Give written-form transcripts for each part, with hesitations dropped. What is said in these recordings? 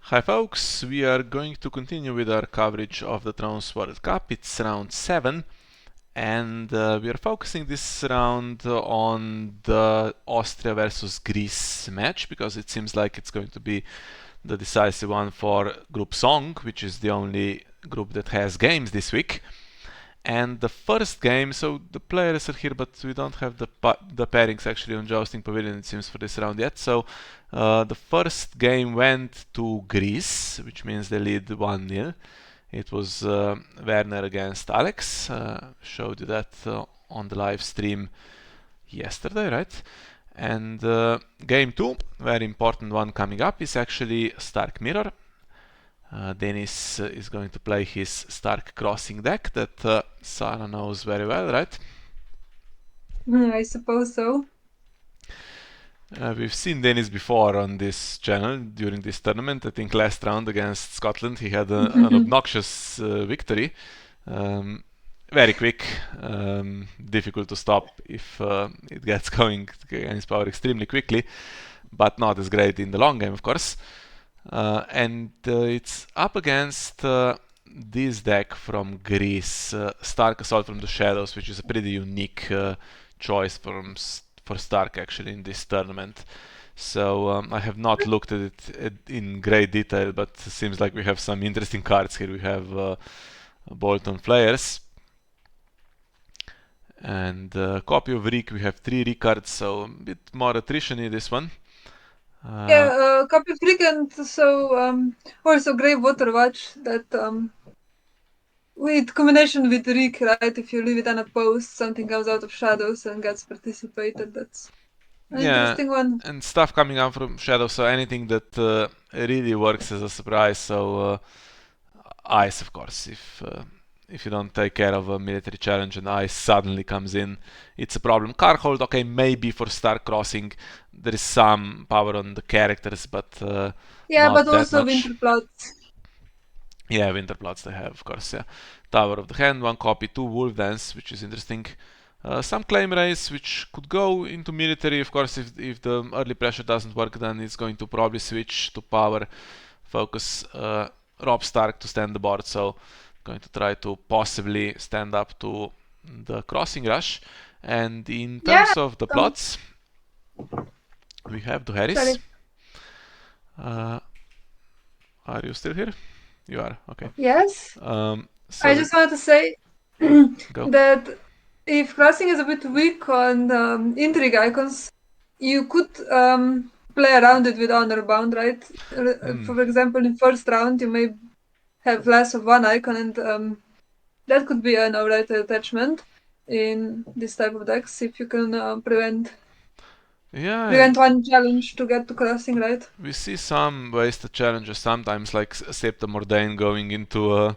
Hi folks, we are going to continue with our coverage of the Thrones World Cup. It's round 7 and we are focusing this round on the Austria versus Greece match because it seems like it's going to be the decisive one for Group Song, which is the only group that has games this week. And the first game, so the players are here, but we don't have the pairings actually on Jousting Pavilion, it seems, for this round yet. So the first game went to Greece, which means they lead 1-0. It was Werner against Alex. Showed you that on the live stream yesterday, right? And game 2, very important one coming up, is actually Stark Mirror. Dennis is going to play his Stark Crossing deck that Saraaa knows very well, right? I suppose so. We've seen Dennis before on this channel during this tournament. I think last round against Scotland he had an obnoxious victory. Very quick, difficult to stop if it gets going against power extremely quickly, but not as great in the long game, of course. And it's up against this deck from Greece, Stark Assault from the Shadows, which is a pretty unique choice for Stark actually in this tournament. So I have not looked at it in great detail, but it seems like we have some interesting cards here. We have Bolton Flayers and copy of Reek. We have 3 Reek cards, so a bit more attrition in this one. Copy of Freak and also Grey Water Watch that with combination with Rick, right? If you leave it unopposed, something comes out of shadows and gets participated. That's an interesting one. And stuff coming out from Shadow, so anything that really works as a surprise. So Ice, of course, if you don't take care of a military challenge and Ice suddenly comes in, it's a problem. Carhold, okay, maybe for Stark Crossing there is some power on the characters, but Yeah, not but that also much. Winterplots. Yeah, Winterplots they have, of course. Yeah, Tower of the Hand, 1 copy, 2 Wolf Dance, which is interesting. Some claim race which could go into military, of course. If the early pressure doesn't work, then it's going to probably switch to power, focus Rob Stark to stand the board. So going to try to possibly stand up to the crossing rush. And in terms of the plots, we have the Harris. Are you still here? You are, okay. Yes. So I just wanted to say that if crossing is a bit weak on intrigue icons, you could play around it with honor bound, right? For example, in first round you may have less of one icon, and that could be an alright attachment in this type of decks if you can prevent one challenge to get to crossing, right? We see some wasted challenges sometimes, like Septa Mordain going into an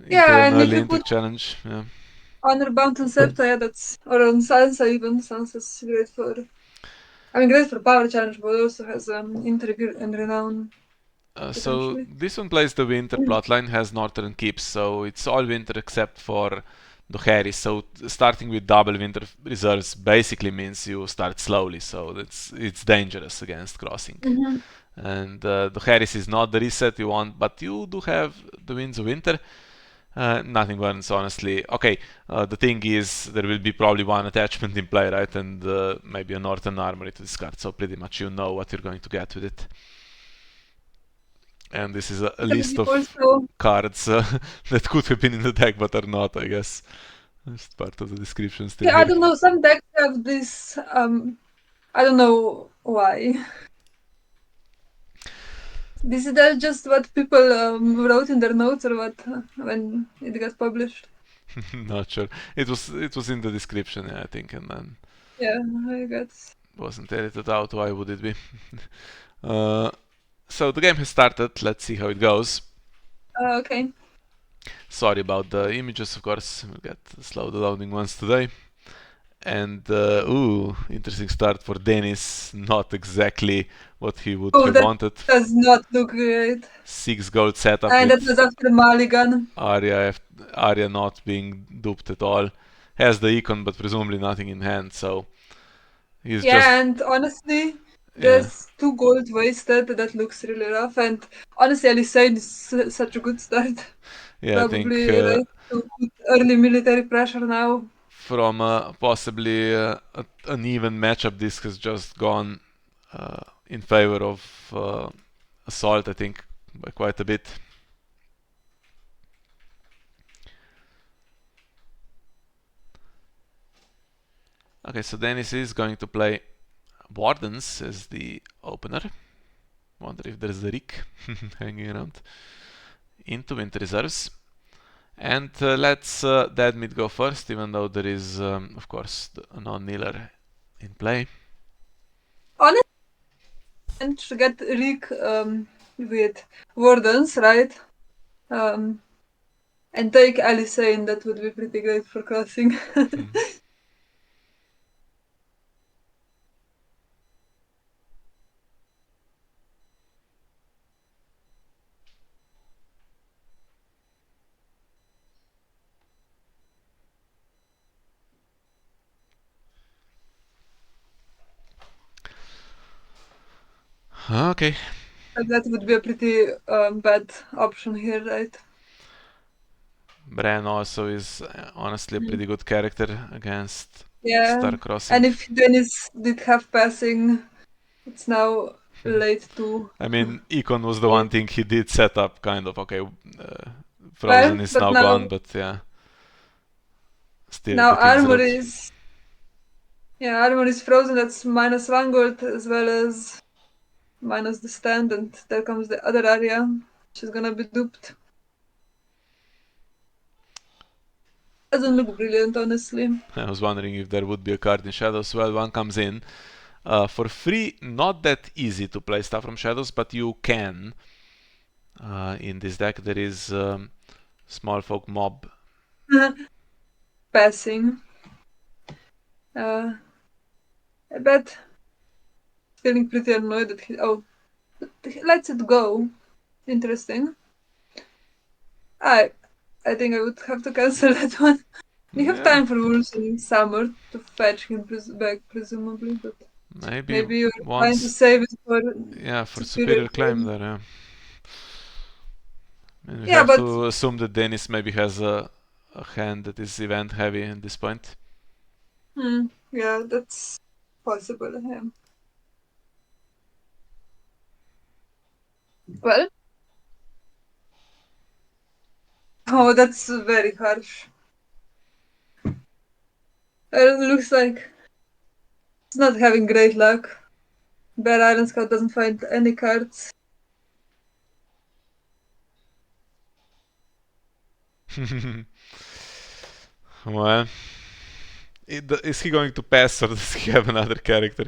And if early you intrigue put challenge. Yeah. honor bound on Septa, yeah, that's or on Sansa even. Sansa's great for great for power challenge, but also has intrigue and renown. So this one plays the winter plotline, has northern keeps, so it's all winter except for the Harris. So starting with double winter reserves basically means you start slowly, so it's dangerous against crossing. And the Harris is not the reset you want, but you do have the Winds of Winter. Nothing burns, honestly. Okay, the thing is, there will be probably one attachment in play, right? And maybe a Northern Armory to discard, so pretty much you know what you're going to get with it. And this is a list of cards that could have been in the deck but are not, I guess. It's part of the description still. Yeah, I don't know. Some decks have this. I don't know why. This is that just what people wrote in their notes or what when it got published. Not sure. It was in the description, yeah, I think, and then I guess wasn't edited out. Why would it be? So the game has started. Let's see how it goes. Okay. Sorry about the images, of course. We'll get slow loading ones today. And interesting start for Dennis. Not exactly what he would have wanted. Does not look great. 6 gold setup. And that was after Mulligan. Arya not being duped at all. Has the econ, but presumably nothing in hand. So he's and honestly, Yeah. There's 2 gold wasted. That looks really rough. And honestly, Alicane is such a good start. Yeah, I think Probably right to put early military pressure now. from possibly an even matchup, this has just gone in favor of Assault, I think, by quite a bit. Okay, so Dennis is going to play Wardens as the opener. Wonder if there's a Rick hanging around. Into Winter Reserves. And let's deadmeat go first, even though there is, of course, a non-kneeler in play. Honestly, to get Rick with Wardens, right? And take Alicane, that would be pretty great for crossing. Okay. That would be a pretty bad option here, right? Bran also is honestly a Mm. pretty good character against Yeah. Star Crossing. And if Dennis did have passing, it's now late to. I mean, Econ was the one thing he did set up, kind of. Okay, Frozen Well, is but now now gone, but yeah, still now the King's armor Road. is armor is frozen. That's minus one gold as well as minus the stand, and there comes the other area. She's gonna be duped. Doesn't look brilliant, honestly. I was wondering if there would be a card in Shadows. Well, one comes in. For free, not that easy to play stuff from Shadows, but you can. In this deck, there is Small Folk Mob. Passing. I bet feeling pretty annoyed that he. Oh, he lets it go. Interesting. I I think I would have to cancel that one. We have Yeah, time for wolves in summer to fetch him back, presumably, but maybe maybe you're trying to once. save it for Yeah, for superior superior claim claim. there. Yeah. And we Yeah, have but to assume that Dennis maybe has a hand that is event heavy at this point. yeah, that's possible. Yeah. Well, oh, that's very harsh. It looks like it's not having great luck. Bear Island Scout doesn't find any cards. Well, is he going to pass or does he have another character?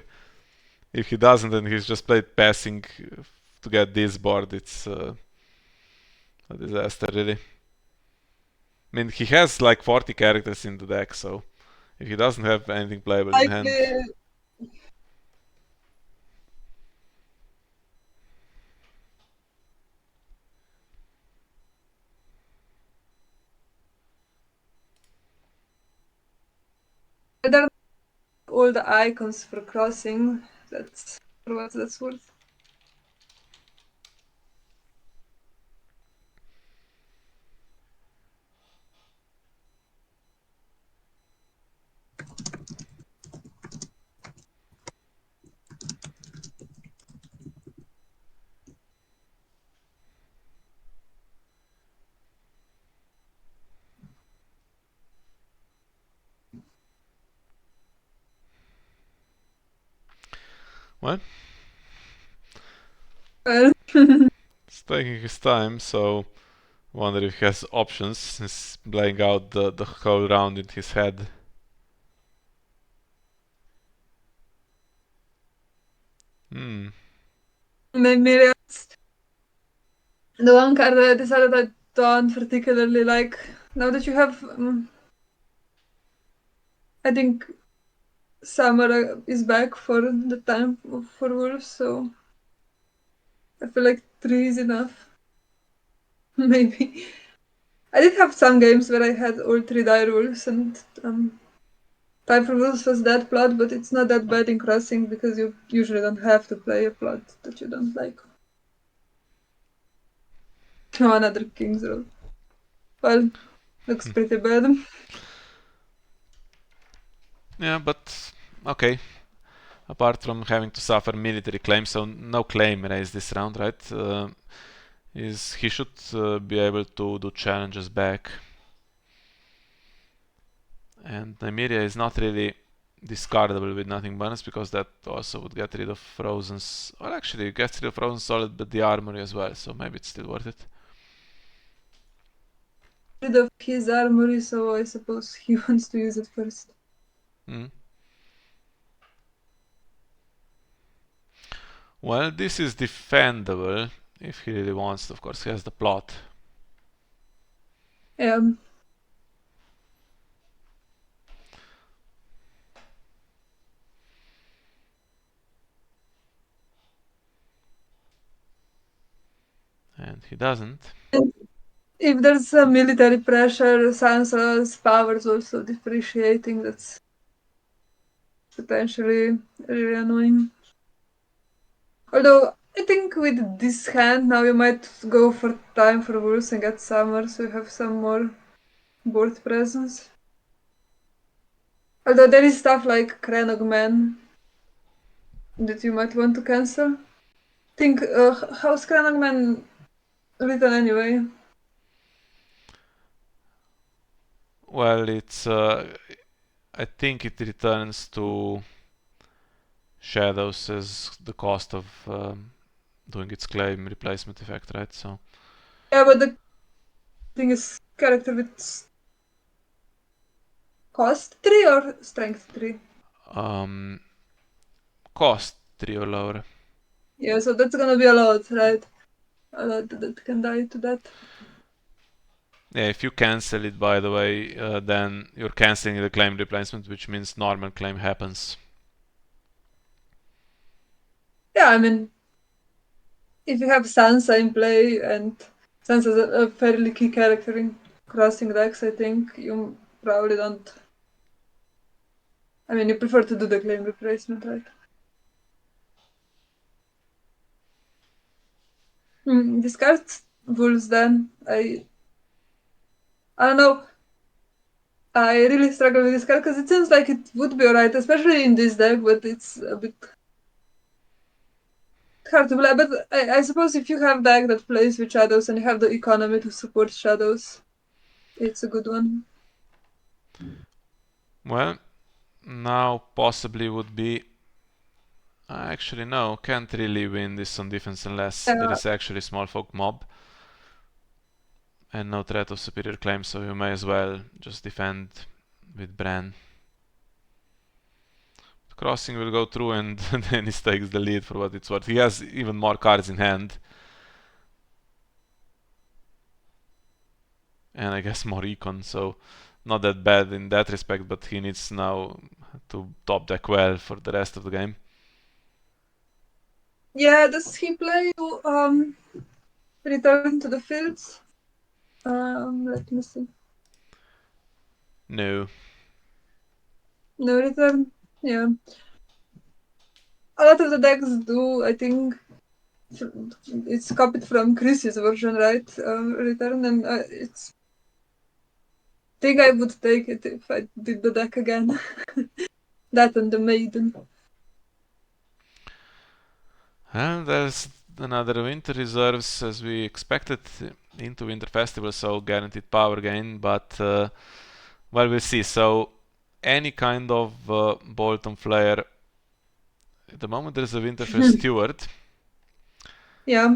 If he doesn't, then he's just played passing to get this board. It's a disaster, really. I mean, he has like 40 characters in the deck, so if he doesn't have anything playable in hand. Likely, there are all the icons for crossing. That's for what that's worth. Well, Well, it's taking his time, so I wonder if he has options since playing out the whole round in his head. Hmm. maybe that's the one card that I decided I don't particularly like. Now that you have, I think Summer is back for the time for Wolves, so I feel like 3 is enough. Maybe. I did have some games where I had all 3 die rules, and Time for Wolves was that plot, but it's not that bad in Crossing because you usually don't have to play a plot that you don't like. Oh, another King's Row. Well, looks pretty bad. Yeah, but okay. Apart from having to suffer military claim, so no claim raised this round, right? He should be able to do challenges back. And Nymeria is not really discardable with nothing bonus because that also would get rid of Frozen's. Well, actually, it gets rid of Frozen Solid, but the armory as well, so maybe it's still worth it. Rid of his armory, so I suppose he wants to use it first. Well, this is defendable if he really wants to. Of course, he has the plot. Yeah. And he doesn't. If there's a military pressure, Sansa's powers also depreciating. That's potentially really annoying. Although, I think with this hand, now you might go for Time for Wolves and get Summer, so you have some more board presence. Although there is stuff like Cranogman that you might want to cancel. Think, how's Cranogman written anyway? Well, it's. I think it returns to shadows as the cost of doing its claim replacement effect, right? So. Yeah, but the thing is, character with cost 3 or strength 3? Cost 3 or lower. Yeah, so that's gonna be a lot, right? A lot that can die to that. Yeah, if you cancel it, by the way, then you're canceling the claim replacement, which means normal claim happens. Yeah, I mean, if you have Sansa in play, and Sansa's a fairly key character in crossing decks, I think you probably don't. I mean, you prefer to do the claim replacement, right? Discard Wolves then. I don't know. I really struggle with this card because it seems like it would be alright, especially in this deck, but it's a bit hard to play. But I suppose if you have deck that plays with shadows and you have the economy to support shadows, it's a good one. Well, now possibly would be. Actually, no, can't really win this on defense unless there is actually small folk mob and no threat of superior claim, so you may as well just defend with Bran. Crossing will go through and then he takes the lead for what it's worth. He has even more cards in hand. And I guess more econ, so not that bad in that respect, but he needs now to top deck well for the rest of the game. Yeah, does he play Return to the Fields? Let me see. No. No return. Yeah. A lot of the decks do, I think. It's copied from Chris's version, right? Return, and it's. I think I would take it if I did the deck again. That and the Maiden. And there's another Winter Reserves as we expected into Winter Festival, so guaranteed power gain, but well, we'll see. So any kind of Bolton Flare. At the moment there's a Winterfell Steward. Yeah.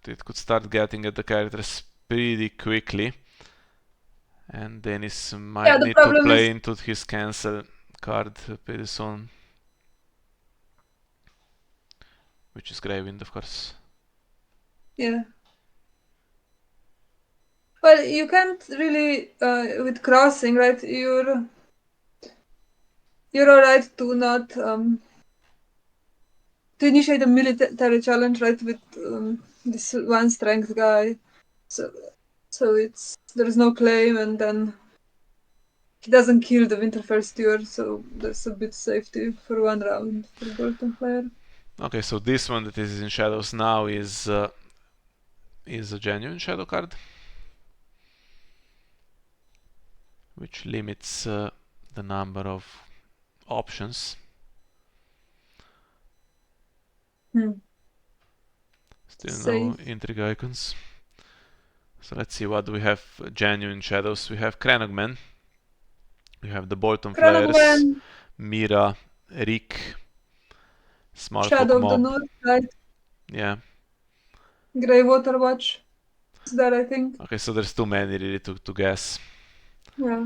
It could start getting at the characters pretty quickly. And Dennis might need to play into his cancel card pretty soon. Which is Greywind, of course. Yeah. Well, you can't really, with crossing, right? You're alright to not to initiate a military challenge, right? With this one strength guy, so it's there is no claim, and then he doesn't kill the Winterfell steward, so that's a bit safety for one round for Bolton player. Okay, so this one that is in shadows now is a genuine shadow card, which limits the number of options. Still no Safe. intrigue icons. So let's see, what do we have genuine shadows? We have Cranogman, we have the Bolton Flares, Cranogman, Mira, Rick, Smallfolk Shadow of the Mob. North, right? Yeah. Greywater Watch is there, I think. Okay, so there's too many really to guess. Yeah.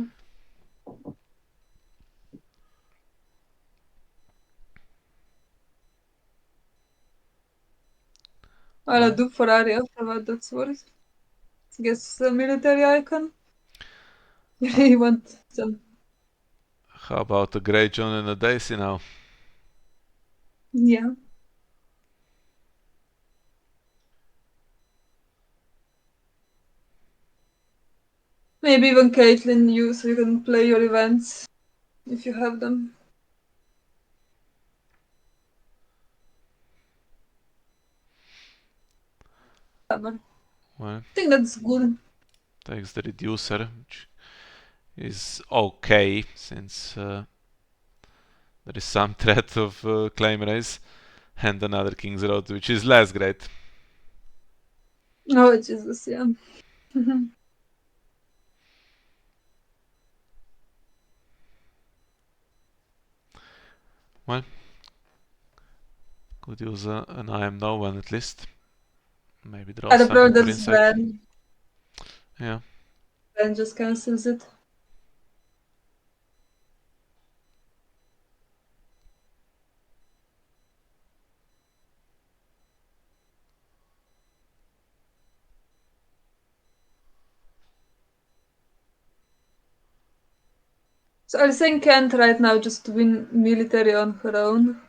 I'll Well, do Ferrari after what that's worth. Guess a military icon. You want some? how about a Grey John and a Daisy now? Yeah. Maybe even Caitlyn, you so you can play your events if you have them. Well, Well, I think that's good. takes the Reducer, which is okay, since there is some threat of claim raise, and another King's Road, which is less great. Oh, Jesus, yeah. Well, could use an I am no one at least. Maybe draw At the something pro, for there's insight. Ren. Yeah. Ren just cancels it. So I'll think Kent right now just to win military on her own.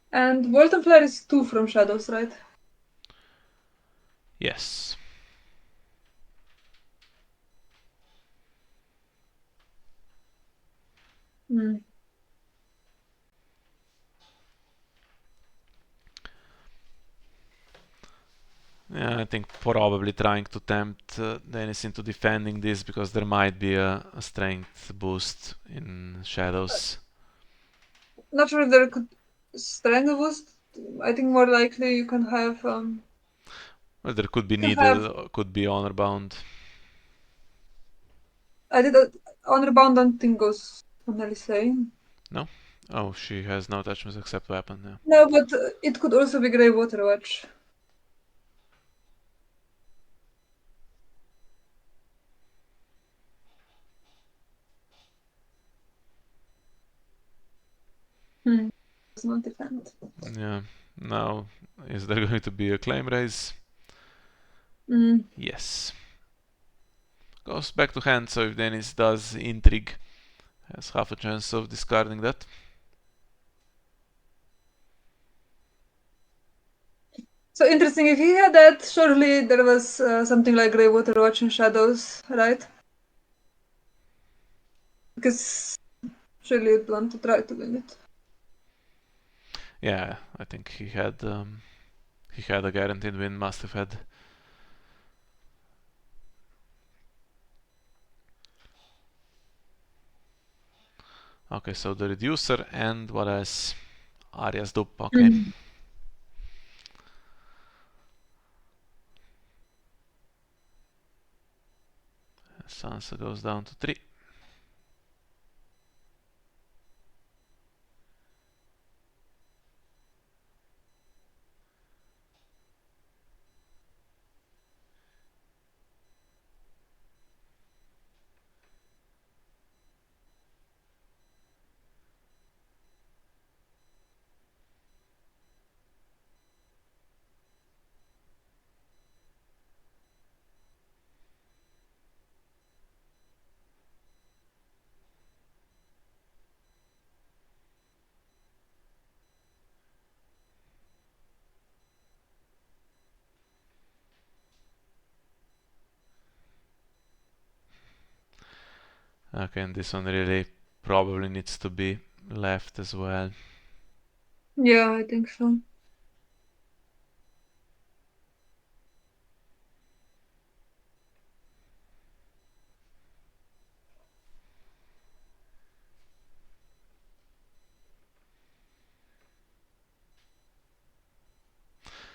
And Bolton player is 2 from Shadows, right? Yes. Hmm. Yeah, I think probably trying to tempt Dennis into defending this, because there might be a strength boost in shadows. Not sure if there could strength boost. I think more likely you can have Well, there could be you can have needle, could be honor bound. I did honor bound don't think goes on Elisane. No? Oh, she has no attachments except weapon, yeah. No, but it could also be Grey Water Watch. Does not defend. Yeah. Now, is there going to be a claim raise? Mm. Yes. Goes back to hand, so if Dennis does intrigue, has half a chance of discarding that. So interesting. If he had that, surely there was something like Grey Water Watch and Shadows, right? Because surely you'd want to try to win it. Yeah, I think he had a guaranteed win, must have had. Okay, so the reducer and what else? Arias dupe, okay. Mm. Sansa goes down to 3. Okay, and this one really probably needs to be left as well. Yeah, I think so.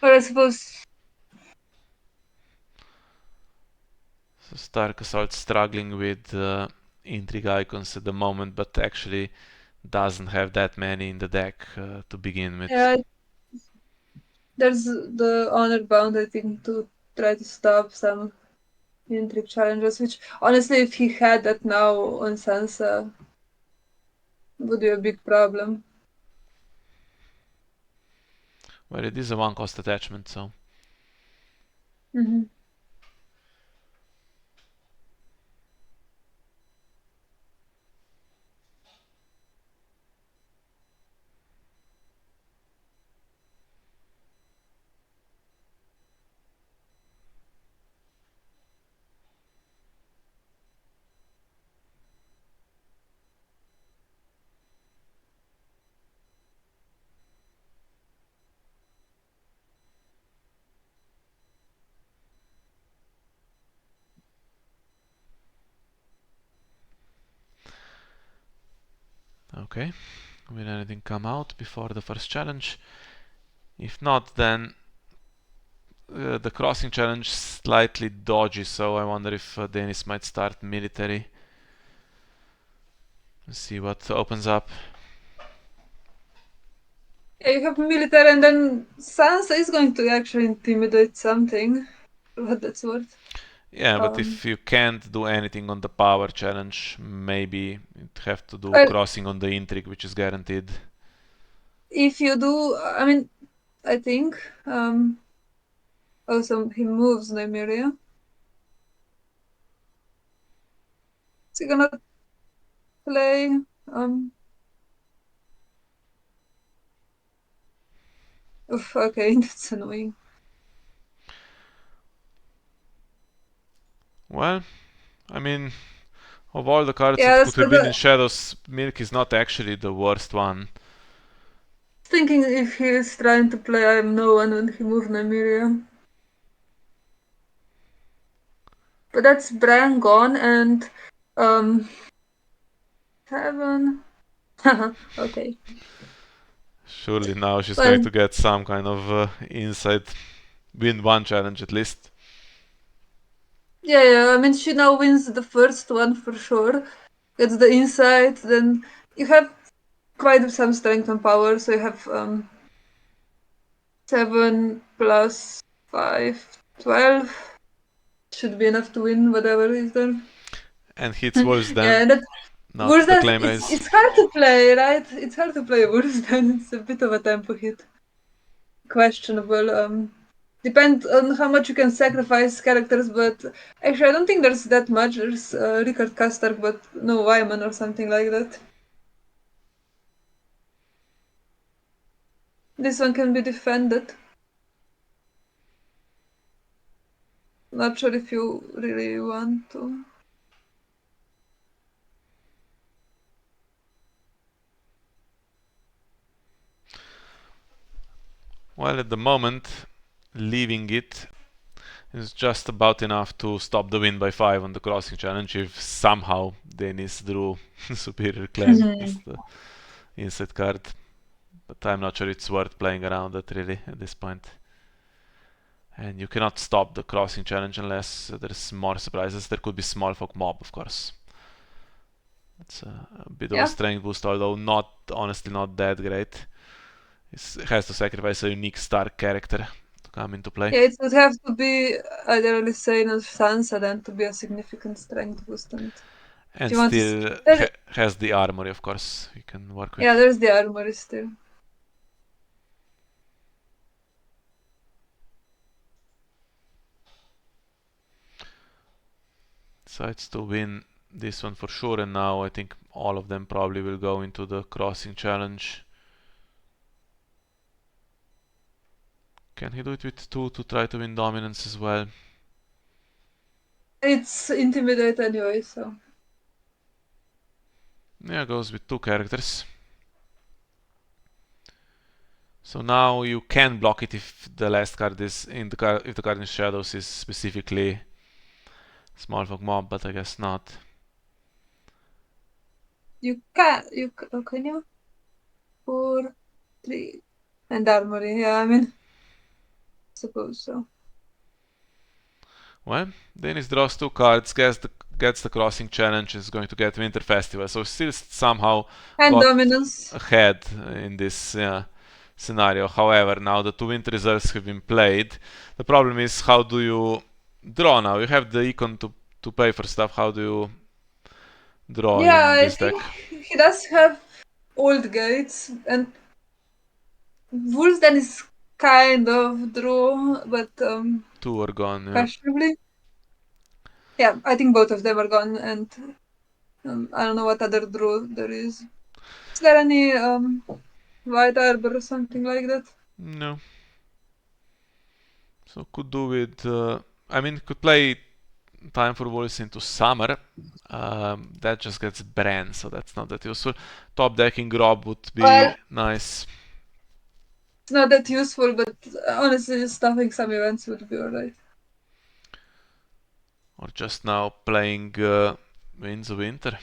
But I suppose. So Stark Assault struggling with intrigue icons at the moment, but actually doesn't have that many in the deck to begin with. Yeah, there's the honor bound, I think, to try to stop some intrigue challenges, which honestly, if he had that now on Sansa, would be a big problem. Well, it is a one cost attachment, so. Mm-hmm. Okay, will anything come out before the first challenge? If not, then the crossing challenge slightly dodgy, so I wonder if Dennis might start military. Let's see what opens up. Yeah, you have military, and then Sansa is going to actually intimidate something, for what that's worth. Yeah, but if you can't do anything on the power challenge, maybe you'd have to do Well, crossing on the intrigue, which is guaranteed. if you do, I mean, I think. Also, he moves Nymeria. Is he gonna play? Oof, okay, that's annoying. Well, I mean, of all the cards that Yeah, could so have been in Shadows, Milk is not actually the worst one. thinking if he is trying to play I am no one when he moved Nymeria. But that's Bran gone and um 7. Okay. Surely now she's going Well, to get some kind of insight, win one challenge at least. yeah, I mean she now wins the first one for sure. Gets the insight, then you have quite some strength and power, so you have 7 plus 5, 12. Should be enough to win whatever is there. And hits worse Yeah, than, and that not worse the than claim it's raise. it's hard to play, right? It's hard to play worse than it's a bit of a tempo hit. Questionable. Depends on how much you can sacrifice characters, but actually I don't think there's that much. There's Rickard Kastark, but no Wyman or something like that. This one can be defended. Not sure if you really want to. Well, at the moment, leaving it is just about enough to stop the win by 5 on the crossing challenge if somehow Dennis drew superior claim as the inside card. But I'm not sure it's worth playing around that really at this point. And you cannot stop the crossing challenge unless there's more surprises. There could be small folk mob, of course. It's a bit of a Yeah. strength boost, although not honestly not that great. It has to sacrifice a unique star character to come into play. Yeah, it would have to be either Lysane or Sansa then to be a significant strength boost. And if And you want to. still has the armory, of course, you can work with. Yeah, there's the armory still. Decides to win this one for sure, and now I think all of them probably will go into the crossing challenge. Can he do it with 2 to try to win dominance as well? It's intimidate anyway, so. Yeah, goes with 2 characters. So now you can block it if the last card is in the card, if the card in shadows is specifically small folk mob, but I guess not. You can you? 4, 3, and armory. Yeah, I mean, suppose so. Well, Dennis draws 2 cards, gets the crossing challenge, is going to get Winter Festival. So still somehow And got dominance. ahead in this scenario. However, now the 2 winter reserves have been played. The problem is, how do you draw now? You have the econ to pay for stuff. How do you draw Yeah, in I this think deck? he does have old gates, and Wulsden is kind of draw, but 2 are gone, yeah. questionably. Yeah, I think both of them are gone, and I don't know what other draw there is. Is there any white arbor or something like that? No. So could do with... I mean, could play Time for Wolves into Summer. That just gets Bran, so that's not that useful. Top decking Grob would Well, be nice. it's not that useful, but honestly, just stuffing some events would be alright. Or just now playing Winds of Winter.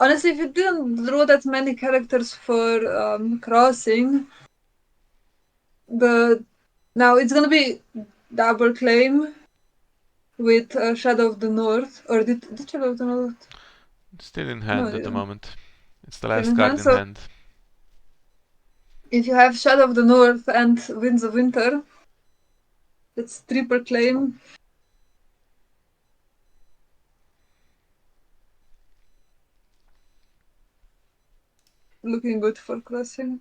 Honestly, if you didn't draw that many characters for crossing, but now it's gonna be double claim with Shadow of the North, or did Shadow of the North? Still in No, hand it at the didn't. moment. It's the Still last in card hand. in So hand. if you have Shadow of the North and Winds of Winter, that's triple claim. Looking good for crossing.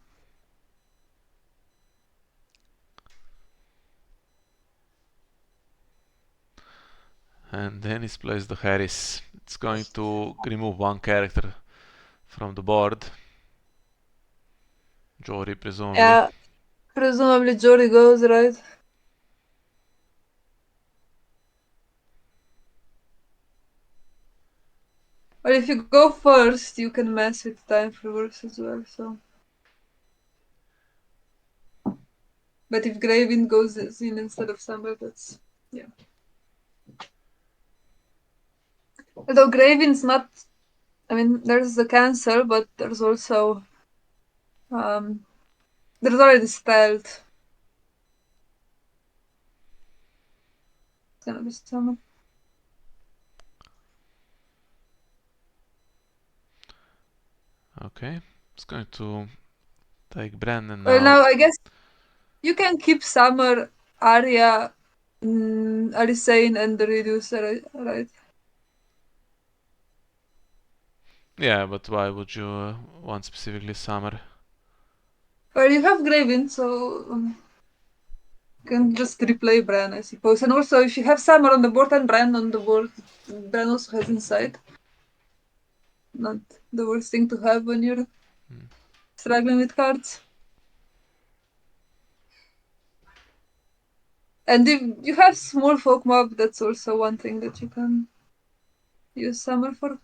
And then he plays the Harris. It's going to remove 1 character from the board. Jory, presumably. Yeah, presumably Jory goes, right? Or if you go first, you can mess with time for works as well, so. But if Graven goes in instead of Summer, that's. Yeah. Although Graven's not. I mean, there's the cancel, but there's also. There's already stealth. It's gonna be Summer. Okay. It's going to take Brandon Well, now. now I guess you can keep Summer, Arya, Alicane, and the Reducer, right? Yeah, but why would you want specifically Summer? Well, you have Graven, so you can just replay Bran, I suppose. And also, if you have Summer on the board and Bran on the board, Bran also has Insight. Not the worst thing to have when you're struggling with cards. And if you have small folk mob, that's also one thing that you can use Summer for.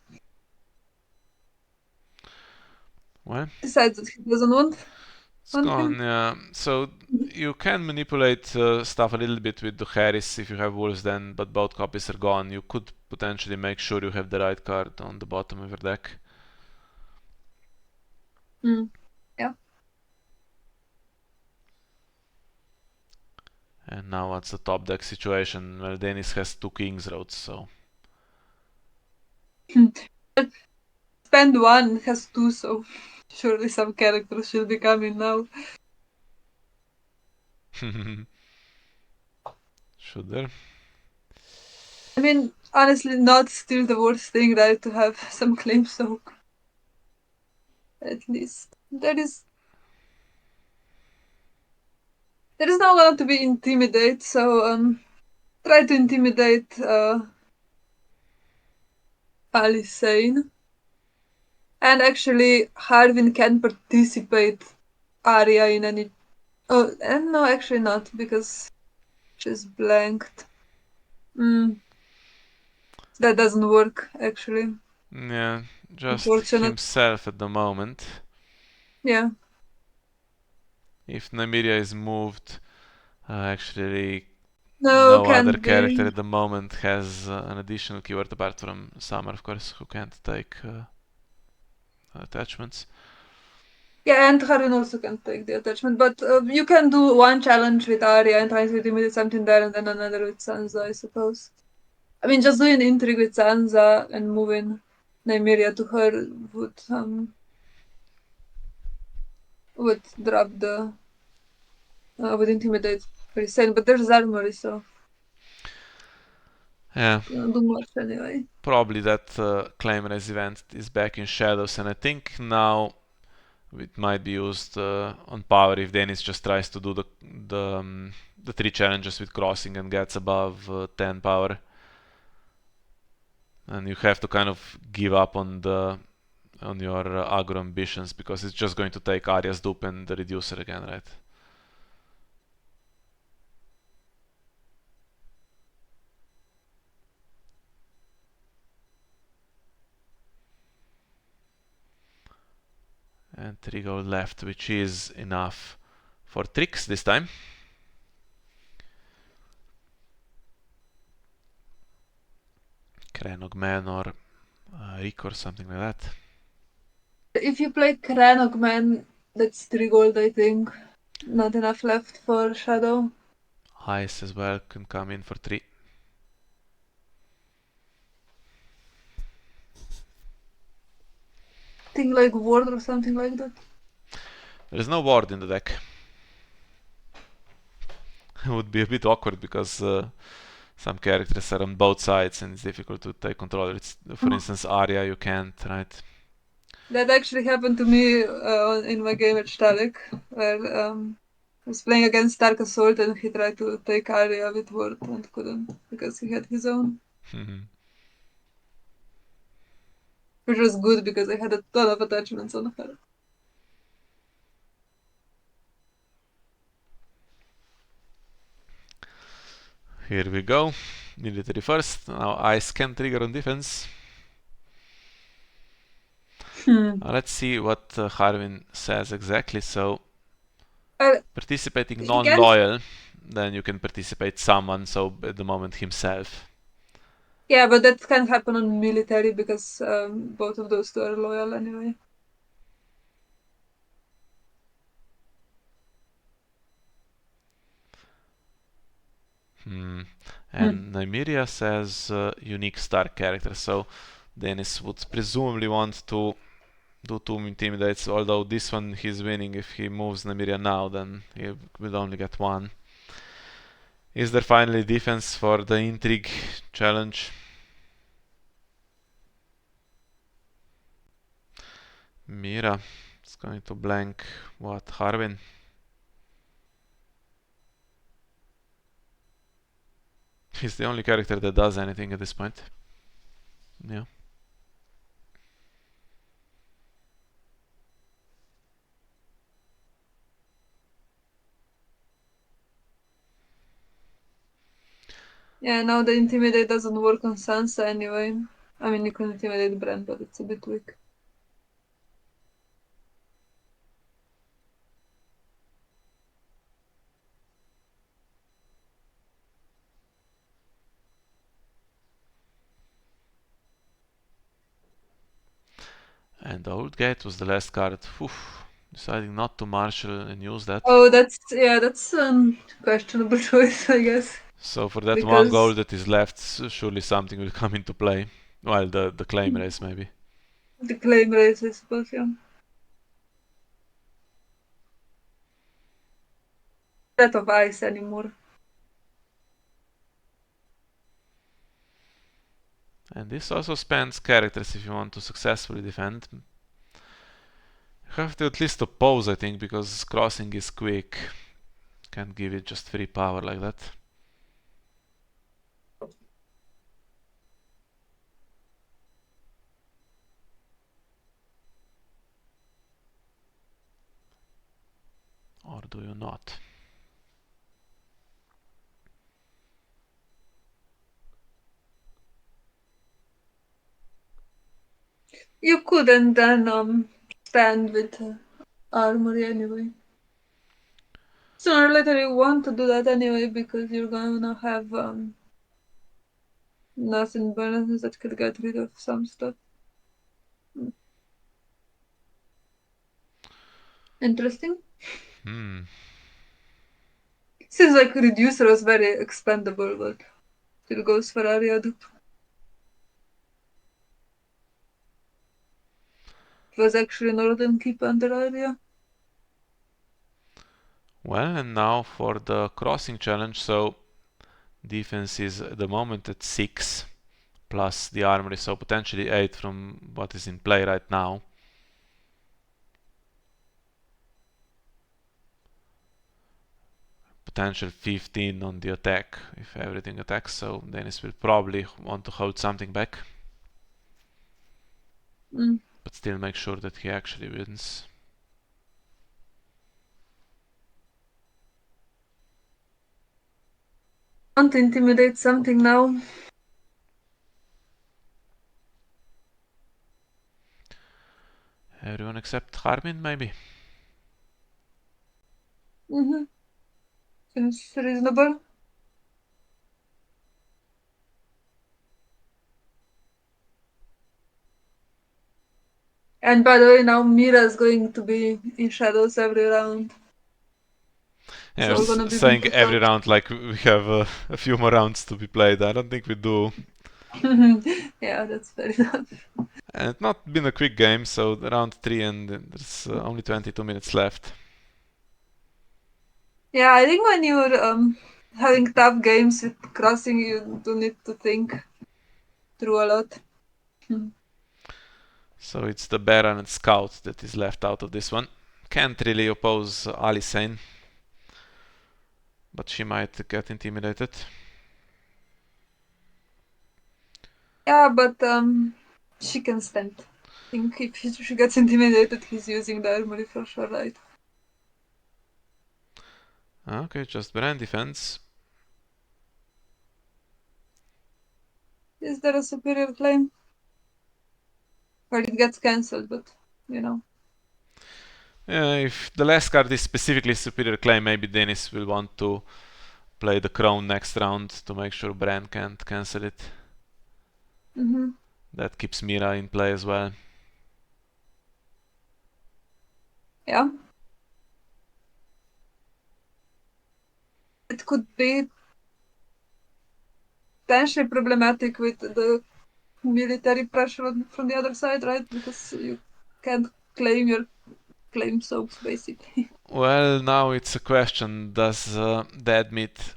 Well, Besides that he doesn't it's want gone, him. yeah. So you can manipulate stuff a little bit with the Harris if you have wolves then, but both copies are gone. You could potentially make sure you have the right card on the bottom of your deck. Yeah. And now what's the top deck situation? Well, Dennis has 2 Kings roads, so... Spend one, has two, so surely some characters should be coming now. Should there? I mean, honestly, not still the worst thing, right, to have some claim soak. At least. There is not going to be intimidate, so try to intimidate Alicane. And actually, Harvin can participate Arya in any. Oh, and no, actually not, because She's blanked. That doesn't work, actually. Yeah, just Unfortunate. himself at the moment. Yeah. If Nymeria is moved, actually No, no other can't character be. at the moment has an additional keyword apart from Summer, of course, who can't take attachments. Yeah, and Harun also can take the attachment, but you can do one challenge with Arya and try to intimidate something there, and then another with Sansa, I suppose. I mean, just doing intrigue with Sansa and moving Nymeria to her would drop the would intimidate pretty sane. But there's armory, so Yeah, don't do much anyway. probably that claim raise event is back in shadows, and I think now it might be used on power if Dennis just tries to do the three challenges with crossing and gets above 10 power. And you have to kind of give up on your aggro ambitions because it's just going to take Arya's dupe and the reducer again, right? And 3 gold left, which is enough for tricks this time. Krenogman or Rick or something like that. If you play Kranogman, that's 3 gold, I think. Not enough left for Shadow. Ice as well can come in for 3. Thing like Ward or something like that. There's no ward in the deck. It would be a bit awkward because some characters are on both sides and it's difficult to take control. It's, for instance, Arya, you can't, right? That actually happened to me in my game at Stalik, where I was playing against Stark Assault and he tried to take Arya with Ward and couldn't because he had his own. Which was good because I had a ton of attachments on her. Here we go. Military first. Now Ice can trigger on defense. Let's see what Harwin says exactly. So, participating He can't. non-loyal, then you can participate someone, so at the moment himself. Yeah, but that can't happen on military because both of those two are loyal anyway. And Nymeria says unique star character, so Dennis would presumably want to do 2 intimidates, although this one he's winning. If he moves Nymeria now, then he will only get 1. Is there finally defense for the intrigue challenge? Mira is going to blank what? Harwin? He's the only character that does anything at this point. Yeah. Yeah, now the intimidate doesn't work on Sansa anyway. I mean, you can intimidate Bran, but it's a bit weak. And the Old Gate was the last card. Deciding not to marshal and use that. Oh, that's questionable choice, I guess. So for that 1 Because gold that is left, surely something will come into play. Well, the claim race maybe. the claim race, I suppose, yeah. That of ice anymore. And this also spans characters if you want to successfully defend. You have to at least oppose, I think, because crossing is quick. Can't give it just free power like that. Or do you not? You couldn't then stand with armory anyway. Sooner or later you want to do that anyway because you're gonna have nothing bonuses that could get rid of some stuff. Interesting. Hmm. Seems like Reducer was very expendable, but still goes for Ariad. It was actually Northern Keep under area. Well, and now for the crossing challenge. So defense is at the moment at 6 plus the armory, so potentially 8 from what is in play right now. Potential 15 on the attack if everything attacks, so Dennis will probably want to hold something back. But still make sure that he actually wins. Want to intimidate something now? Everyone except Harmin, maybe? Seems reasonable. And by the way, now Mira's going to be in shadows every round. Yeah, I So we're was gonna be saying beaten every up. round like we have a few more rounds to be played. I don't think we do. Yeah, that's fair enough. And it's not been a quick game, so round 3 and there's only 22 minutes left. Yeah, I think when you're having tough games with crossing, you do need to think through a lot. So it's the Baron and Scout that is left out of this one. Can't really oppose Alicane, but she might get intimidated. Yeah, but she can stand. I think if she gets intimidated, he's using the armory for sure, right? Okay, just Baron defense. Is there a superior claim? Well, it gets cancelled, but you know. If the last card is specifically superior claim, maybe Dennis will want to play the crown next round to make sure Bran can't cancel it. That keeps Mira in play as well. Yeah. It could be potentially problematic with the military pressure from the other side, right? Because you can't claim your claim soaps, basically. Well, now it's a question, does deadmeat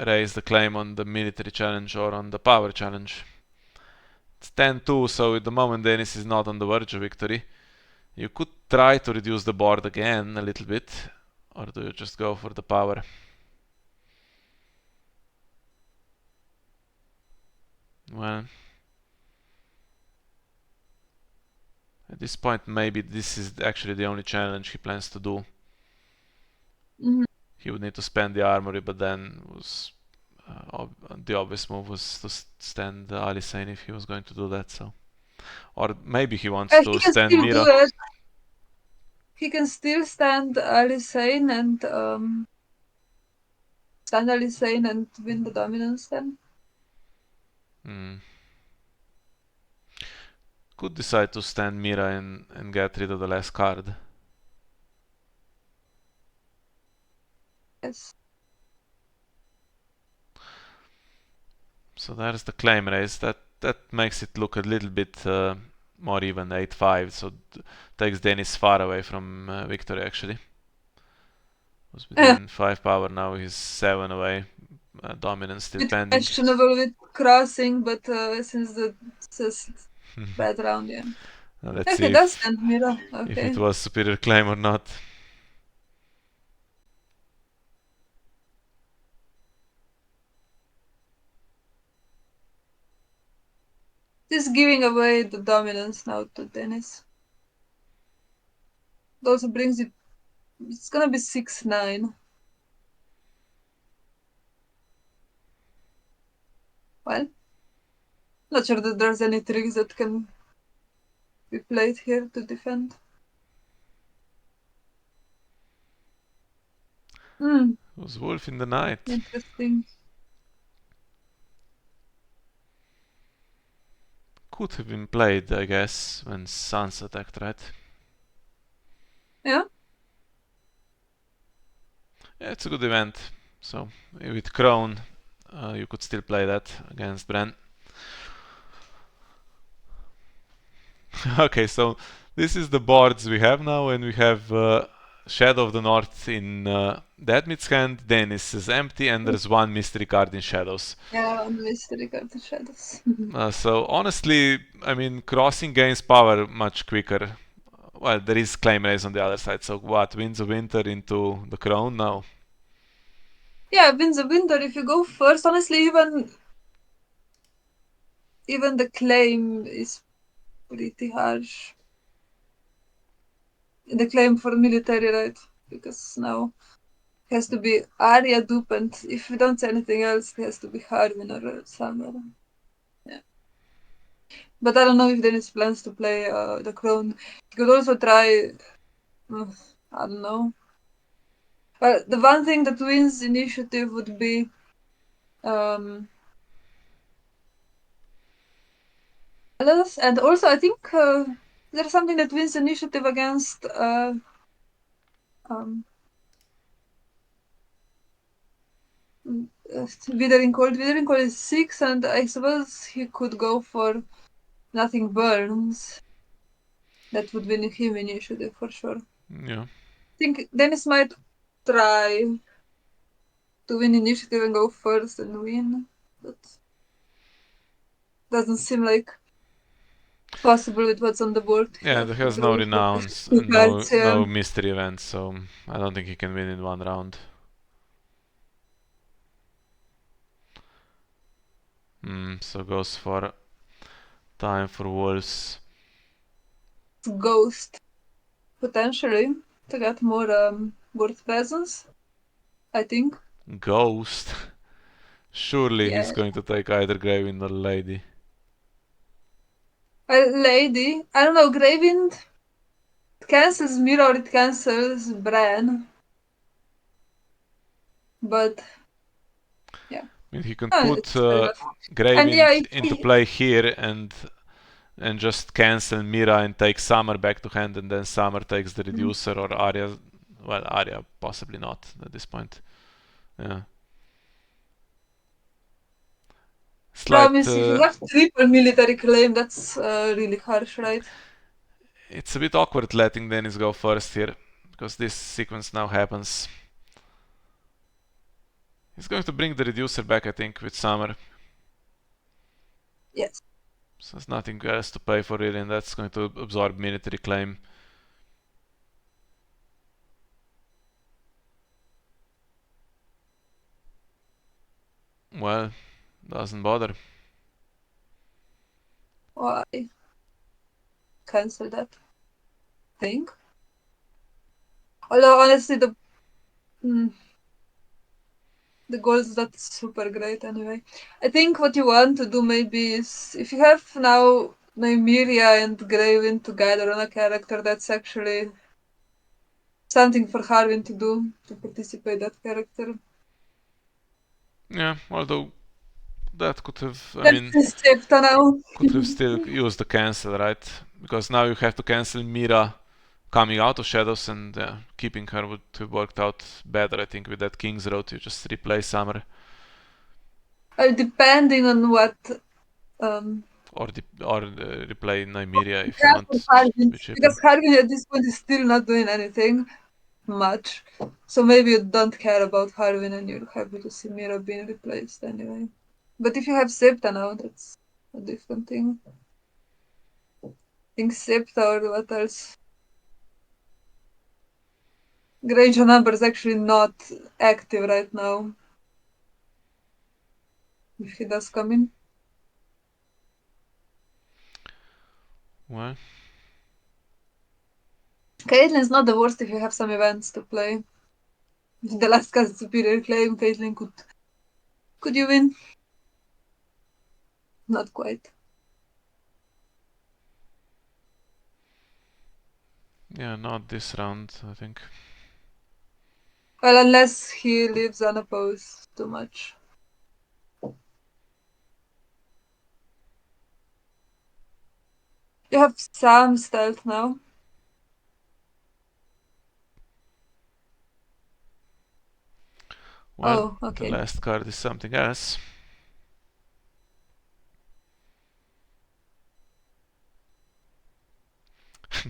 raise the claim on the military challenge or on the power challenge? It's 10-2, so at the moment Dennis is not on the verge of victory. You could try to reduce the board again a little bit, or do you just go for the power? Well, at this point maybe this is actually the only challenge he plans to do. He would need to spend the armory, but then was the obvious move was to stand Alicane if he was going to do that. So, or maybe he wants to He can stand still do Mira. it. He can still stand Alicane and win the dominance then. Hmm. Could decide to stand Mira and get rid of the last card. Yes. So there's the claim raise. That makes it look a little bit more even, 8-5. So takes Dennis far away from victory actually. Was within 5 power, now he's 7 away. Dominance still Bit pending. questionable with crossing, but since it's a bad round, yeah. Let's Okay, see that's stand Mira. if it Okay. was superior claim or not. Just giving away the dominance now to Dennis. It also brings it. It's gonna be 6-9. Well, not sure that there's any tricks that can be played here to defend. It was wolf in the night. Interesting. Could have been played, I guess, when Suns attacked, right? Yeah. Yeah, it's a good event. So with Crown, you could still play that against Bren. Okay, so this is the boards we have now, and we have Shadow of the North in deadmeat's hand. Dennis is empty, and there's one mystery card in Shadows. Yeah, on the mystery card the shadows. So honestly, I mean, crossing gains power much quicker. Well, there is claim raise on the other side. So what? Winds of Winter into the Crown now? Yeah, Winds of Winter. If you go first, honestly, even the claim is pretty harsh. The claim for military, right? Because now it has to be Arya, Dupe, and if you don't say anything else, it has to be Harwin or Summer. Yeah. But I don't know if Dennis plans to play the Crown. He could also try. I don't know. But the one thing that wins initiative would be and also I think there's something that wins initiative against um, Withering Cold. Withering Cold is 6, and I suppose he could go for Nothing Burns. That would win him initiative for sure. Yeah. I think Dennis might try to win initiative and go first and win, but doesn't seem like possible with what's on the board Yeah, here. there The has no draw for renounce two and no cards, yeah. no mystery events, so I don't think he can win in one round. So goes for time for wolves. Ghost, potentially, to get more board presence, I think. Ghost. Surely Yeah. he's going to take either Gravewind or Lady. Lady, I don't know, Gravewind, it cancels Mirror, it cancels Bran, but yeah. I mean, he can No, put it's fair enough. And yeah, Gravewind into play here and just cancel Mira and take Summer back to hand, and then Summer takes the reducer or Arya. Well, Arya possibly not at this point. Yeah. Slight. promise, if you have triple military claim, that's really harsh, right? It's a bit awkward letting Dennis go first here because this sequence now happens. He's going to bring the reducer back, I think, with Summer. Yes. So there's nothing else to pay for really, and that's going to absorb military claim. Well, doesn't bother. Why? Cancel that thing. Although honestly, the goals that's super great anyway. I think what you want to do maybe is if you have now Nymeria and Graven together on a character, that's actually something for Harwin to do to participate that character. Yeah, although that could have, I That's mean, his chapter now. could have still used the cancel, right? Because now you have to cancel Mira coming out of shadows, and keeping her would have worked out better, I think, with that King's Road. You just replay Summer. Depending on what um Or replay Nymeria if you want to Harwin, be cheaper. because Harwin at this point is still not doing anything much. So maybe you don't care about Harwin and you're happy to see Mira being replaced anyway. But if you have Septa now, that's a different thing. I think Septa or what else? Granger number is actually not active right now. If he does come in. Well, Caitlyn's not the worst if you have some events to play. If the last cast superior claim, Caitlyn could you win? Not quite. Yeah, not this round, I think. Well, unless he leaves unopposed too much. You have some stealth now. Well, Oh, the okay. last card is something else.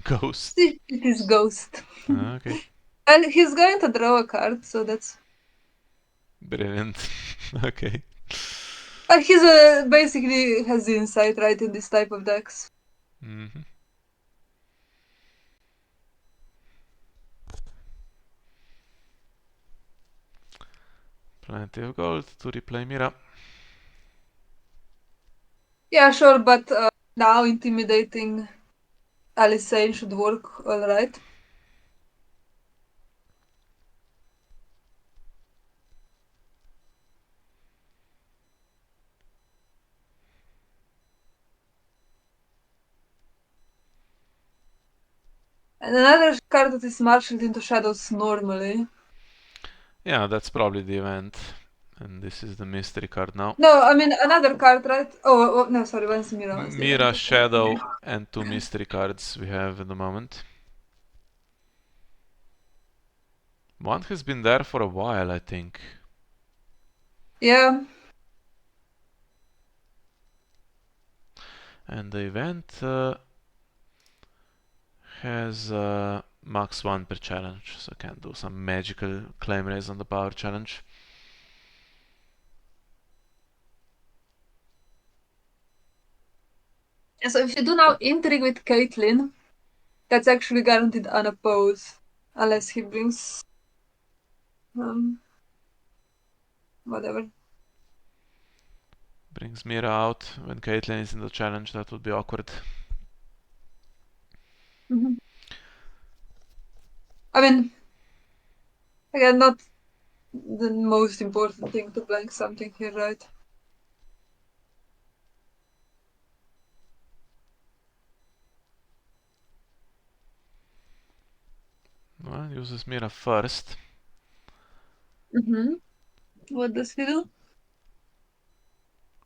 Ghost. See, it is Ghost. Okay. Well, he's going to draw a card, so that's... Brilliant. Okay. He's basically has the insight right in this type of decks. Mm-hmm. Plenty of gold to replay Mira. Yeah, sure, but now intimidating Alicane should work alright. And another card that is marshaled into shadows normally. Yeah, that's probably the event. And this is the mystery card now. No, I mean another card, right? Oh, no, sorry, one's Mira, one's the event. Mira, Okay. Shadow, and 2 mystery cards we have at the moment. One has been there for a while, I think. Yeah. And the event has max 1 per challenge, so I can do some magical claim raise on the power challenge. So if you do now Intrigue with Caitlyn, that's actually guaranteed unopposed. Unless he brings... whatever. Brings Mira out when Caitlyn is in the challenge, that would be awkward. Mm-hmm. I mean, again, not the most important thing to blank something here, right? Well, uses Mira first. Mm-hmm. What does he do?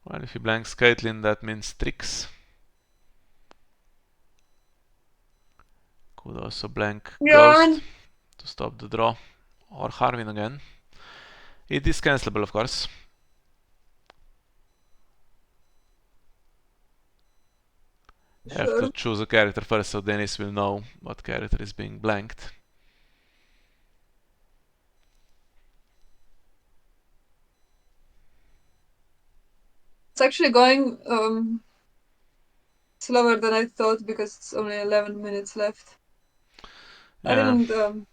Well, if he blanks Caitlyn, that means tricks. Could also blank Ghost to stop the draw. Or Harvin again. It is cancelable, of course. Sure. Have to choose a character first, so Dennis will know what character is being blanked. It's actually going slower than I thought because it's only 11 minutes left. I didn't feel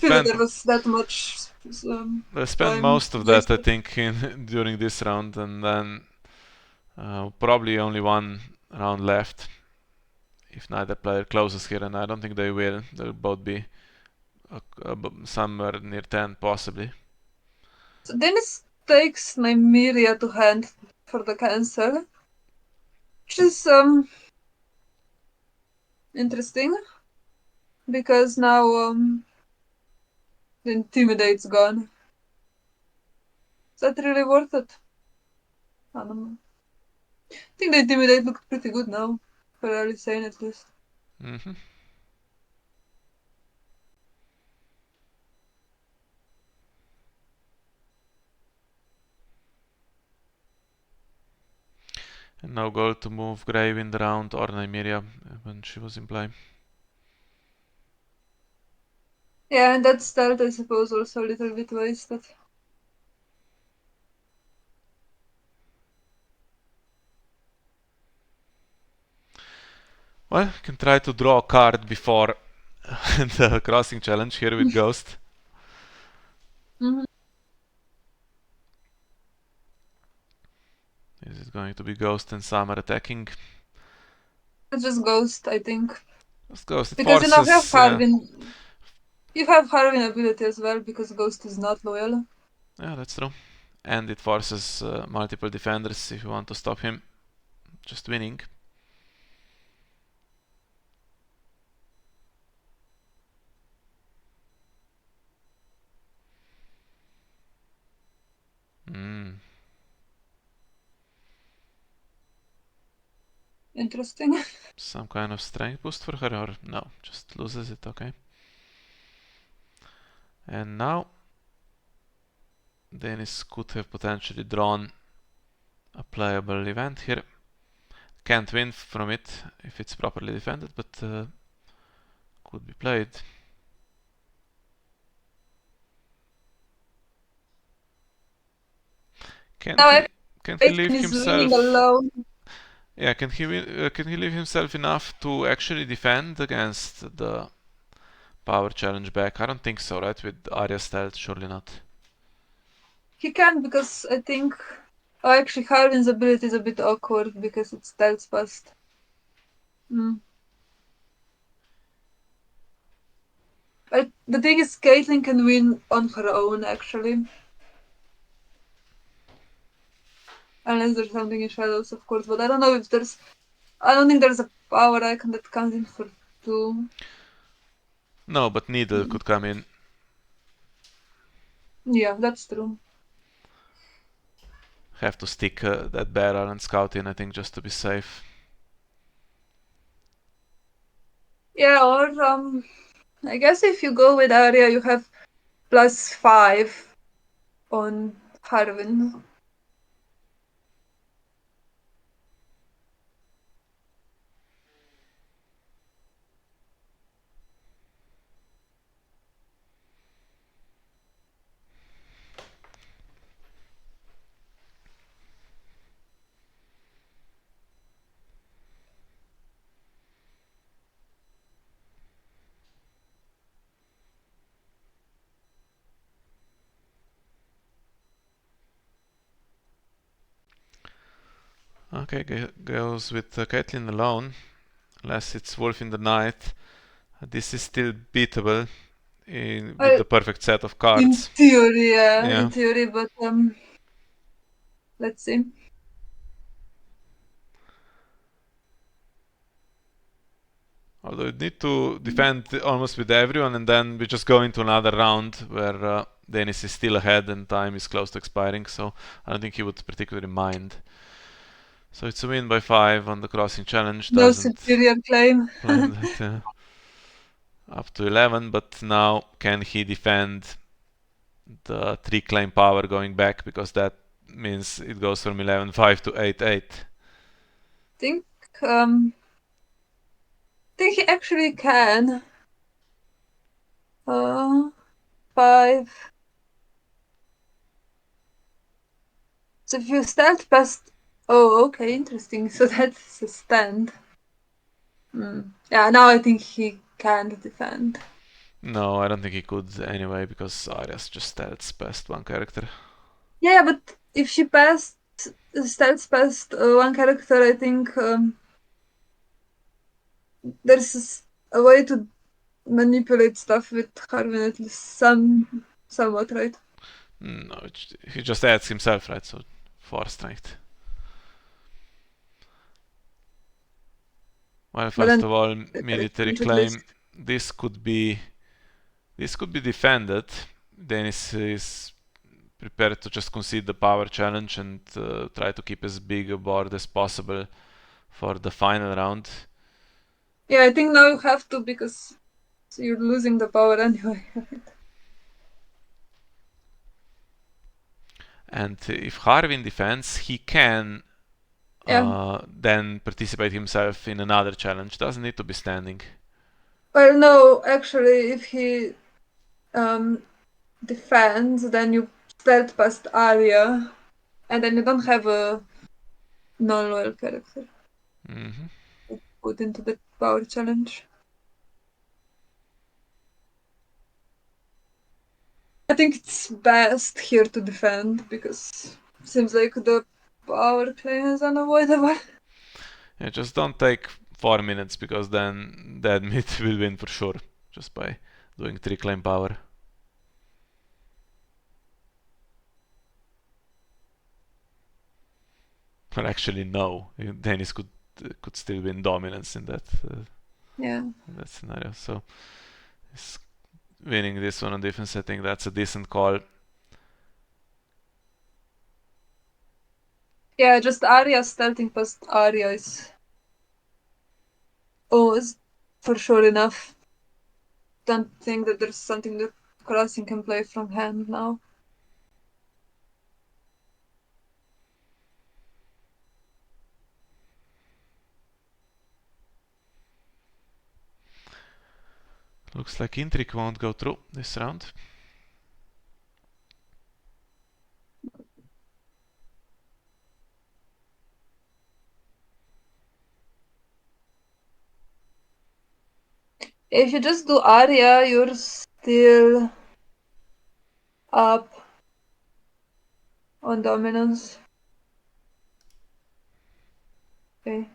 that there was that much I spent time most of that, I wasted. think, during this round, and then probably only one round left. If neither player closes here, and I don't think they will. They'll both be somewhere near 10, possibly. So Dennis takes Nymeria to hand for the cancel, which is interesting because now the Intimidate's gone. Is that really worth it? I don't know. I think the Intimidate looks pretty good now, for Alicane at least. Mm-hmm. And now goal to move Grave in the round or Nymeria when she was in play. Yeah, and that start, I suppose, also a little bit wasted. Well, you can try to draw a card before the crossing challenge here with Ghost. Mm-hmm. Is it going to be Ghost and Summer attacking? It's just Ghost, I think. Just Ghost. It Because you know, forces. you have Harvin ability as well, because Ghost is not loyal. Yeah, that's true. And it forces multiple defenders if you want to stop him just winning. Mm. Interesting. Some kind of strength boost for her, or no, just loses it, okay. And now Denis could have potentially drawn a playable event here. Can't win from it if it's properly defended, but could be played. Can Now he can he Caitlyn leave is winning himself? alone. Yeah, can he leave himself enough to actually defend against the power challenge back? I don't think so, right? With Arya stealth, surely not. He can because I think. Oh, actually, Harvin's ability is a bit awkward because it stealth fast. Mm. The thing is, Caitlyn can win on her own, actually. Unless there's something in shadows, of course. But I don't know if there's. I don't think there's a power icon that comes in for 2. No, but Needle could come in. Yeah, that's true. Have to stick that barrel and scout in, I think, just to be safe. Yeah, or I guess if you go with Arya, you have +5 on Harvin. Okay, goes with Caitlyn alone. Unless it's Wolf in the Night. This is still beatable with Well, the perfect set of in cards. theory, yeah, Yeah. in theory, but let's see. Although you need to defend almost with everyone, and then we just go into another round where Denis is still ahead and time is close to expiring, so I don't think he would particularly mind. So it's a win by 5 on the crossing challenge, No doesn't superior claim. claim that up to 11, but now can he defend the 3 claim power going back, because that means it goes from 11-5 to 8-8. think um think he actually can. 5. So if you stand past. Oh, okay, interesting. So that's a stand. Yeah, now I think he can't defend. No, I don't think he could anyway, because Arias just stats past one character. Yeah, but if she passed stats past one character, I think there's a way to manipulate stuff with Harvin at least somewhat, right? No, he just adds himself, right? So 4 strength. Well, But first then of all, the military at least. claim. This could be defended. Denis is prepared to just concede the power challenge and try to keep as big a board as possible for the final round. Yeah, I think now you have to because you're losing the power anyway. And if Harvin defends, he can Yeah. then participate himself in another challenge. Doesn't need to be standing. Well, no, actually, if he um defends, then you start past Arya, and then you don't have a non-loyal character Mm-hmm. to put into the power challenge. I think it's best here to defend because seems like the power claim is unavoidable. Yeah, just don't take 4 minutes, because then deadmeat will win for sure just by doing 3 claim power. Or actually, no. Dennis could still win dominance Yeah. in that scenario. So he's winning this one on defense. I think that's a decent call. Yeah, just Arya starting past Arya is always for sure enough. Don't think that there's something that Crossing can play from hand now. Looks like Intrigue won't go through this round. If you just do Arya, you're still up on dominance. Okay.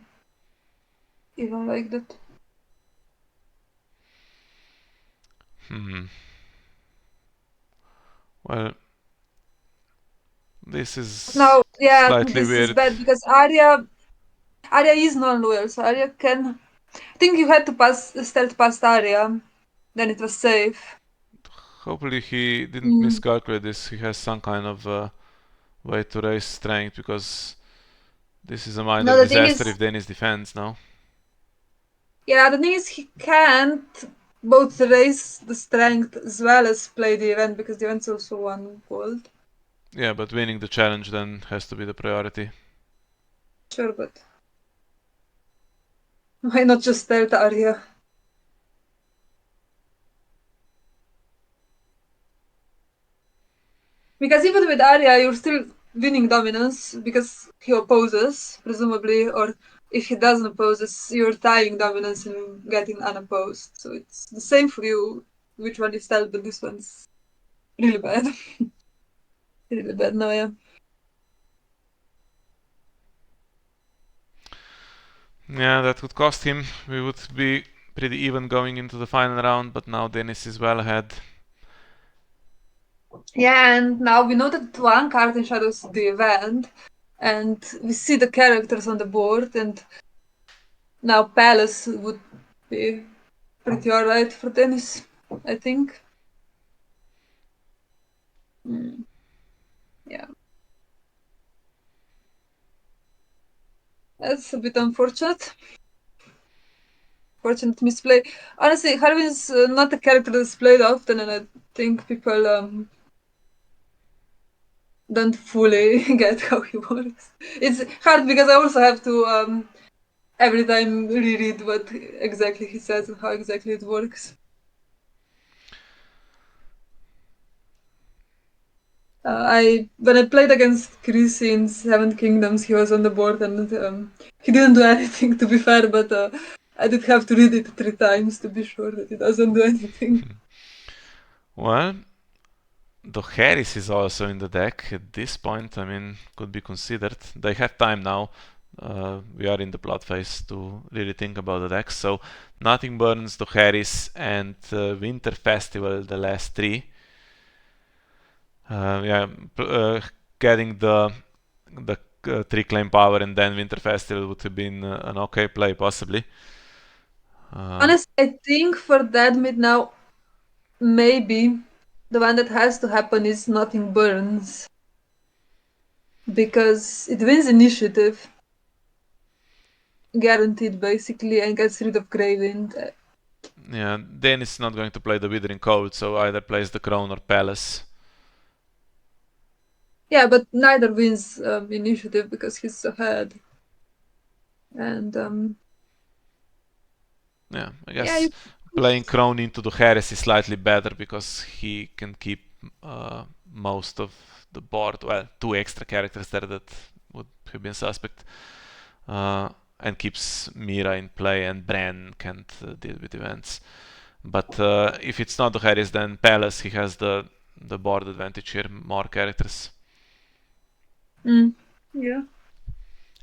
Even like that. Well, this is Now, yeah, slightly this is weird. bad because Arya is non-loyal, so Arya can. I think you had to start past Arya, then it was safe. Hopefully he didn't miscalculate this. He has some kind of way to raise strength, because this is a minor No, the thing disaster is, if Dennis defends now. yeah, the thing is he can't both raise the strength as well as play the event because the event's also one gold. Yeah, but winning the challenge then has to be the priority. Sure, but why not just start Arya? Because even with Arya, you're still winning dominance because he opposes, presumably, or if he doesn't oppose, you're tying dominance and getting unopposed. So it's the same for you, which one you start, but this one's really bad. Really bad, no, yeah. Yeah, that would cost him. We would be pretty even going into the final round, but now Dennis is well ahead. Yeah, and now we know that one card in Shadows is the event, and we see the characters on the board, and now Palace would be pretty alright for Dennis, I think. Yeah. That's a bit unfortunate. Fortunate misplay. Honestly, Harvin's not a character that's played often, and I think people don't fully get how he works. It's hard because I also have to every time reread what exactly he says and how exactly it works. When I played against Chris in Seven Kingdoms, he was on the board and he didn't do anything, to be fair, but I did have to read it 3 times to be sure that he doesn't do anything. Well, the Harris is also in the deck at this point. I mean, could be considered. They have time now. We are in the blood phase to really think about the decks. So, Nothing Burns, the Harris, and Winter Festival, the last three. Yeah, getting the 3 claim power and then Winter Festival would have been an okay play, possibly. Honestly, I think for deadmeat now, maybe the one that has to happen is Nothing Burns. Because it wins initiative, guaranteed basically, and gets rid of Greywind. Yeah, then it's not going to play the Withering Cold, so either plays the Crown or Palace. Yeah, but neither wins initiative because he's ahead. And Yeah, I yeah, guess playing Crown into the Harris is slightly better because he can keep most of the board. Well, 2 extra characters there that would have been suspect. And keeps Mira in play, and Bran can't deal with events. But if it's not the Harris, then Palace, he has the board advantage here, more characters. yeah.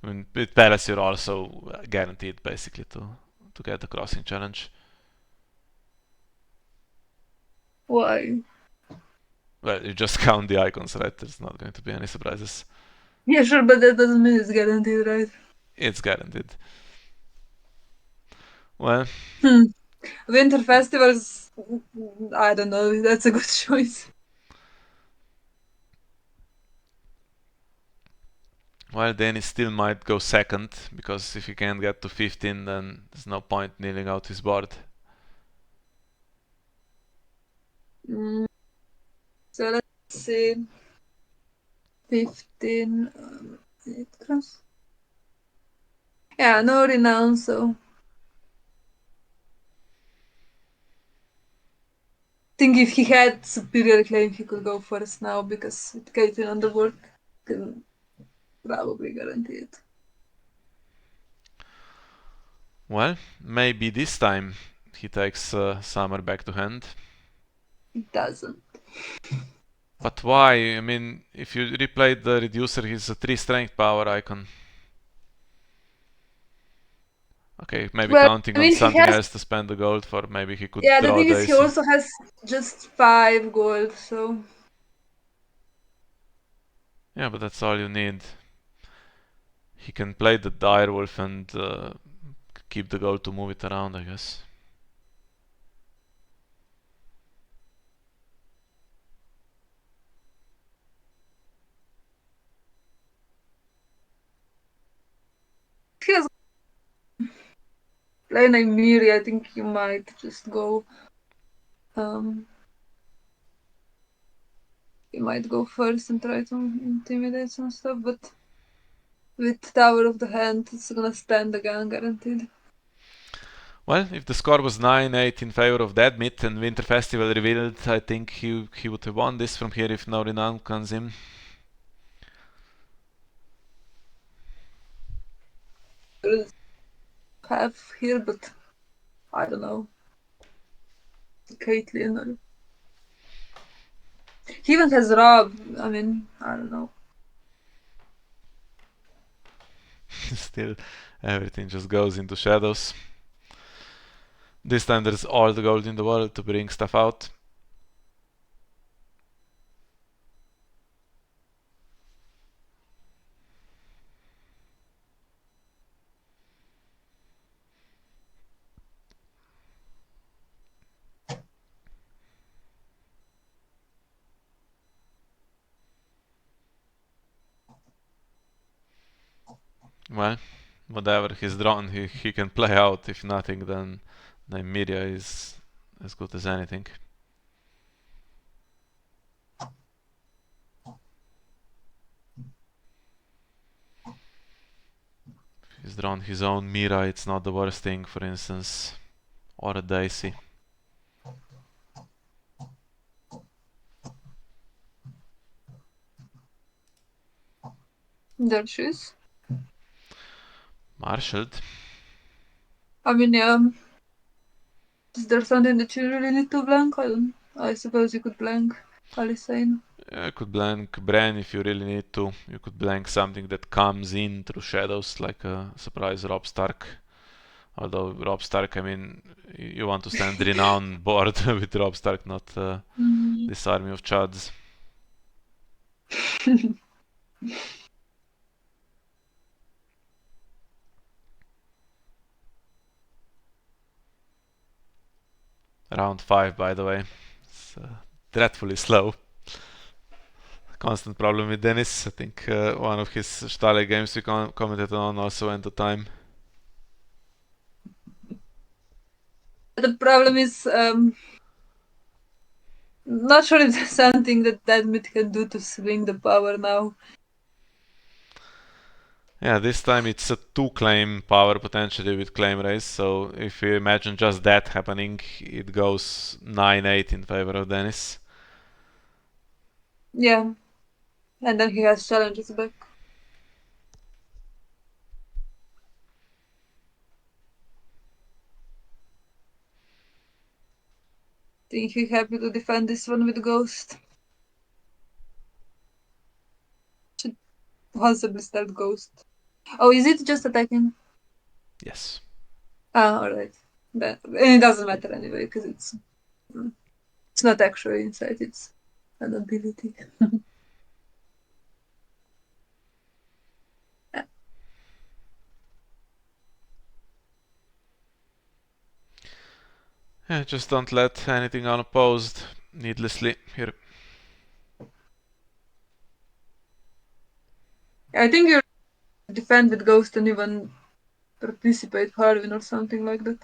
I mean, with Palace, you're also guaranteed basically to get the crossing challenge. Why? Well, you just count the icons, right? There's not going to be any surprises. Yeah, sure, but that doesn't mean it's guaranteed, right? It's guaranteed. Well, Winter festivals, I don't know, that's a good choice. Well, then he still might go second, because if he can't get to 15, then there's no point kneeling out his board. So let's see. 15. 8 cross. Yeah, no renounce, so. I think if he had superior claim, he could go first now, because with Caitlyn on the board, can probably guarantee it. Well, maybe this time he takes Summer back to hand. It doesn't. But why? I mean, if you replayed the reducer, he's a 3 strength power icon. Okay, maybe Well, counting I on mean, he something has. else to spend the gold for, maybe he could Yeah, the draw thing is, he Daisy. also has just 5 gold, so. Yeah, but that's all you need. He can play the Direwolf and keep the gold to move it around, I guess. He has playing Miri, I think you might just go. You might go first and try to intimidate some stuff, but with Tower of the Hand, it's gonna stand again, guaranteed. Well, if the score was 9-8 in favor of deadmeat and Winter Festival revealed, I think he would have won this from here if no renown comes in. Have here, but I don't know. Caitlyn or he even has Rob. I mean, I don't know. Still, everything just goes into shadows. This time there's all the gold in the world to bring stuff out. Well, whatever he's drawn, he can play out. If nothing, then Nymeria is as good as anything. If he's drawn his own Mira, it's not the worst thing, for instance, or a Daisy. There she is. Marshaled. I mean, yeah. Is there something that you really need to blank? I suppose you could blank Alisane. You could blank Bran if you really need to. You could blank something that comes in through shadows, like a surprise Rob Stark. Although Rob Stark, I mean, you want to stand renowned board with Rob Stark, not this army of chuds. Round 5, by the way. It's dreadfully slow. Constant problem with Dennis. I think one of his Stale games we commented on also went to time. The problem is, not sure if there's something that deadmeat can do to swing the power now. Yeah, this time it's a 2 claim power potentially with claim raise, so if you imagine just that happening, it goes 9-8 in favor of Dennis. Yeah. And then he has challenges back. Think he's happy to defend this one with Ghost. Should possibly start Ghost. Oh, is it just attacking? Yes. Ah, alright. And it doesn't matter anyway, because it's not actually inside, it's an ability. Yeah, just don't let anything unopposed needlessly here. I think you're defend with Ghost and even participate Harvin or something like that.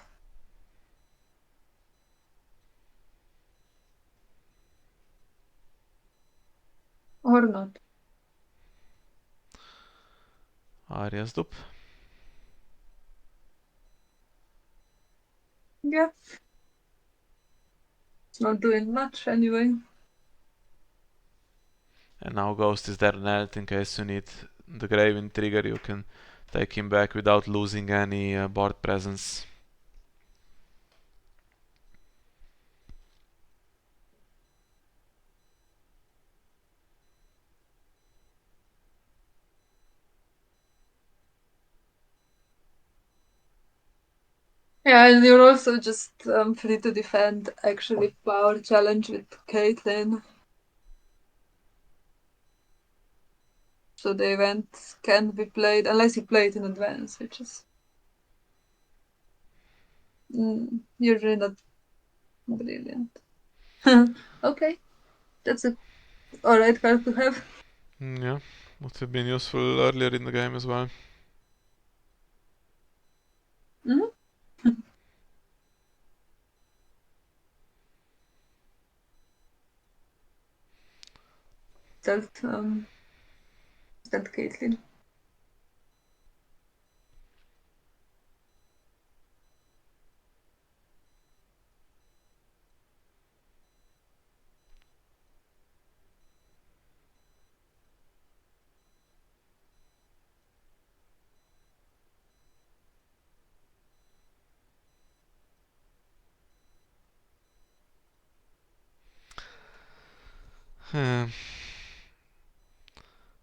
Or not. Arias dup. Yeah. It's not doing much anyway. And now Ghost is there on Alt in case you need the Graven trigger, you can take him back without losing any board presence. Yeah, and you're also just free to defend actually power challenge with Caitlyn. So the event can be played unless you play it in advance, which is usually not brilliant. Okay, that's a alright card to have. Yeah, would have been useful earlier in the game as well. Start Caitlyn.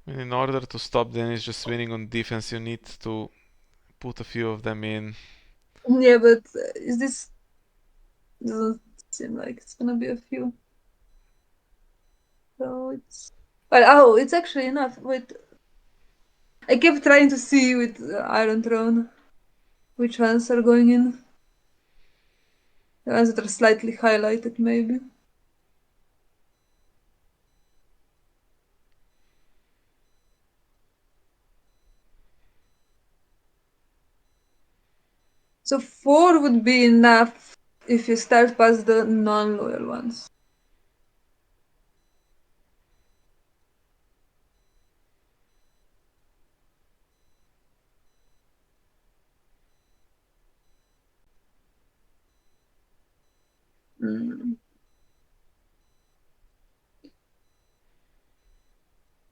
In order to stop Dennis just winning on defense, you need to put a few of them in. Yeah, but is this doesn't seem like it's gonna be a few. So it's well, it's actually enough. Wait, I kept trying to see with Iron Throne which ones are going in. The ones that are slightly highlighted, maybe. So 4 would be enough if you start past the non-loyal ones.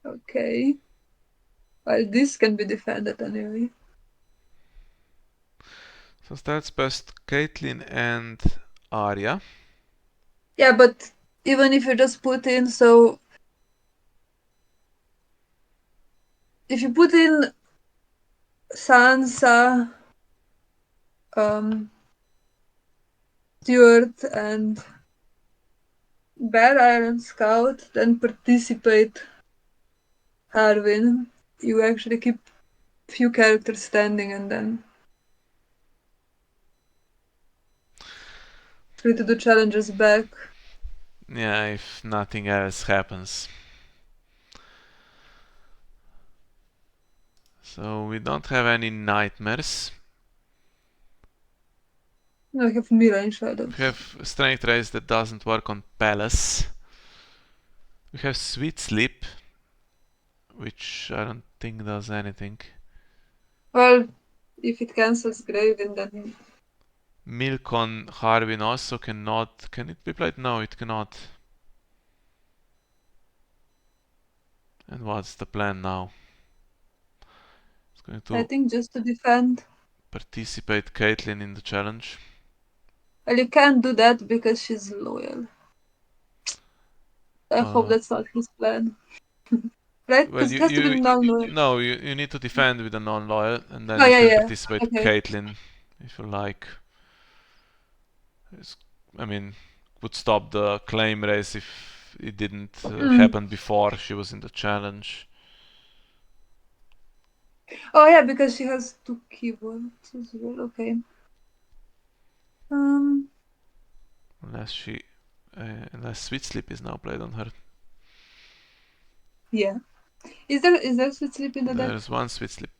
Okay. Well, this can be defended anyway. So starts past Caitlyn and Arya. Yeah, but even if you just put in, so if you put in Sansa, Stuart, and Bear Iron Scout, then participate Harwin, you actually keep few characters standing and then free to do challenges back. Yeah, if nothing else happens. So we don't have any nightmares. No, I have Mira in Shadows. We have Strength Race that doesn't work on Palace. We have Sweet Sleep, which I don't think does anything. Well, if it cancels Graven, then Milk on Harwin also cannot. Can it be played? No, it cannot. And what's the plan now? It's going I to think just to defend. participate Caitlyn in the challenge. Well, you can't do that because she's loyal. I hope that's not his plan. Right? Well, Because it has to be non-loyal. no, you need to defend with a non-loyal, and then Oh, you yeah, can yeah. participate Okay. Caitlyn if you like. I mean, would stop the claim race if it didn't happen before she was in the challenge. Oh, yeah, because she has 2 keyboards as well. Okay. Unless unless Sweet Sleep is now played on her. Yeah. Is there Sweet Sleep in the deck? There's one Sweet Sleep.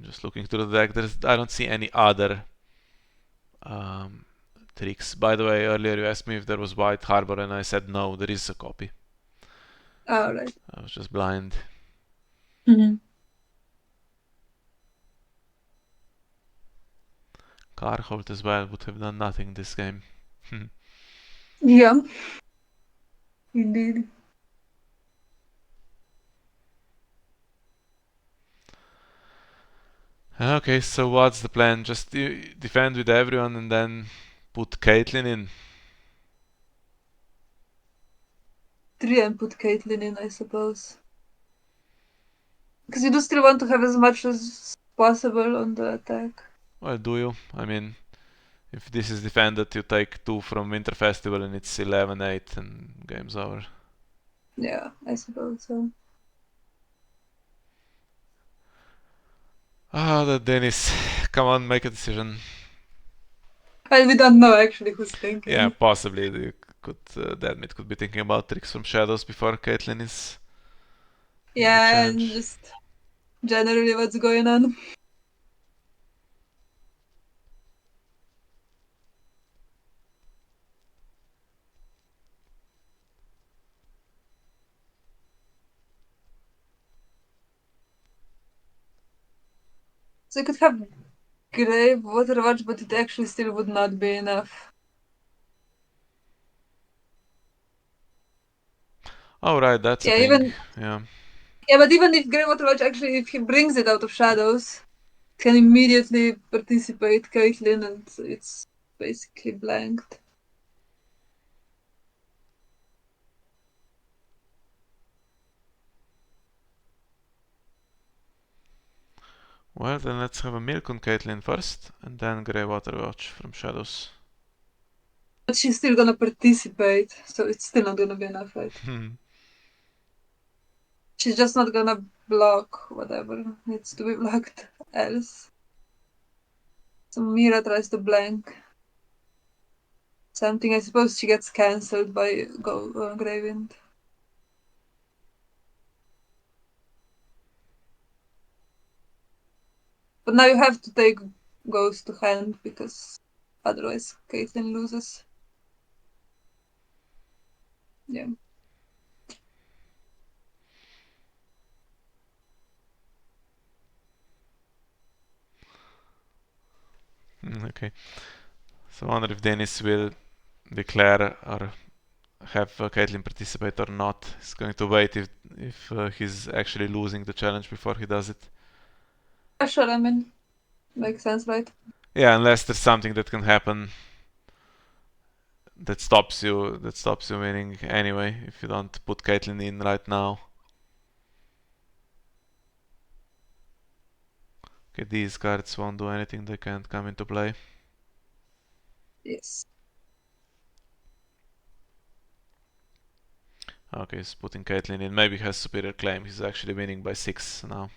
just looking through the deck. I don't see any other tricks. By the way, earlier you asked me if there was White Harbor, and I said no, there is a copy. Oh, right. I was just blind. Carholt as well would have done nothing this game. Yeah. Indeed. Okay, so what's the plan? Just defend with everyone and then put Caitlyn in. 3 and put Caitlyn in, I suppose. Because you do still want to have as much as possible on the attack. Well, do you? I mean, if this is defended, you take 2 from Winter Festival and it's 11-8 and game's over. Yeah, I suppose so. Ah, that Dennis. Come on, make a decision. And we don't know actually who's thinking. Yeah, possibly deadmeat could be thinking about tricks from shadows before Caitlyn is in the Yeah, and challenge. just generally what's going on. So you could have Grave Water Watch, but it actually still would not be enough. Oh right, that's a Yeah, thing. Yeah. yeah, but even if Grave Water Watch actually, if he brings it out of shadows, it can immediately participate Caitlyn, and it's basically blanked. Well, then let's have a milk on Caitlyn first, and then Grey Water Watch from shadows. But she's still gonna participate, so it's still not gonna be enough, right? She's just not gonna block whatever needs to be blocked else. So Mira tries to blank something. I suppose she gets cancelled by Greywind. But now you have to take Ghost to hand because otherwise Caitlyn loses. Yeah. Okay. So I wonder if Dennis will declare or have Caitlyn participate or not. He's going to wait if he's actually losing the challenge before he does it. Sure, I mean, makes sense, right? Yeah, unless there's something that can happen that stops you winning anyway if you don't put Caitlyn in right now. Okay, these cards won't do anything, they can't come into play. Yes. Okay, he's putting Caitlyn in. Maybe he has superior claim. He's actually winning by 6 now.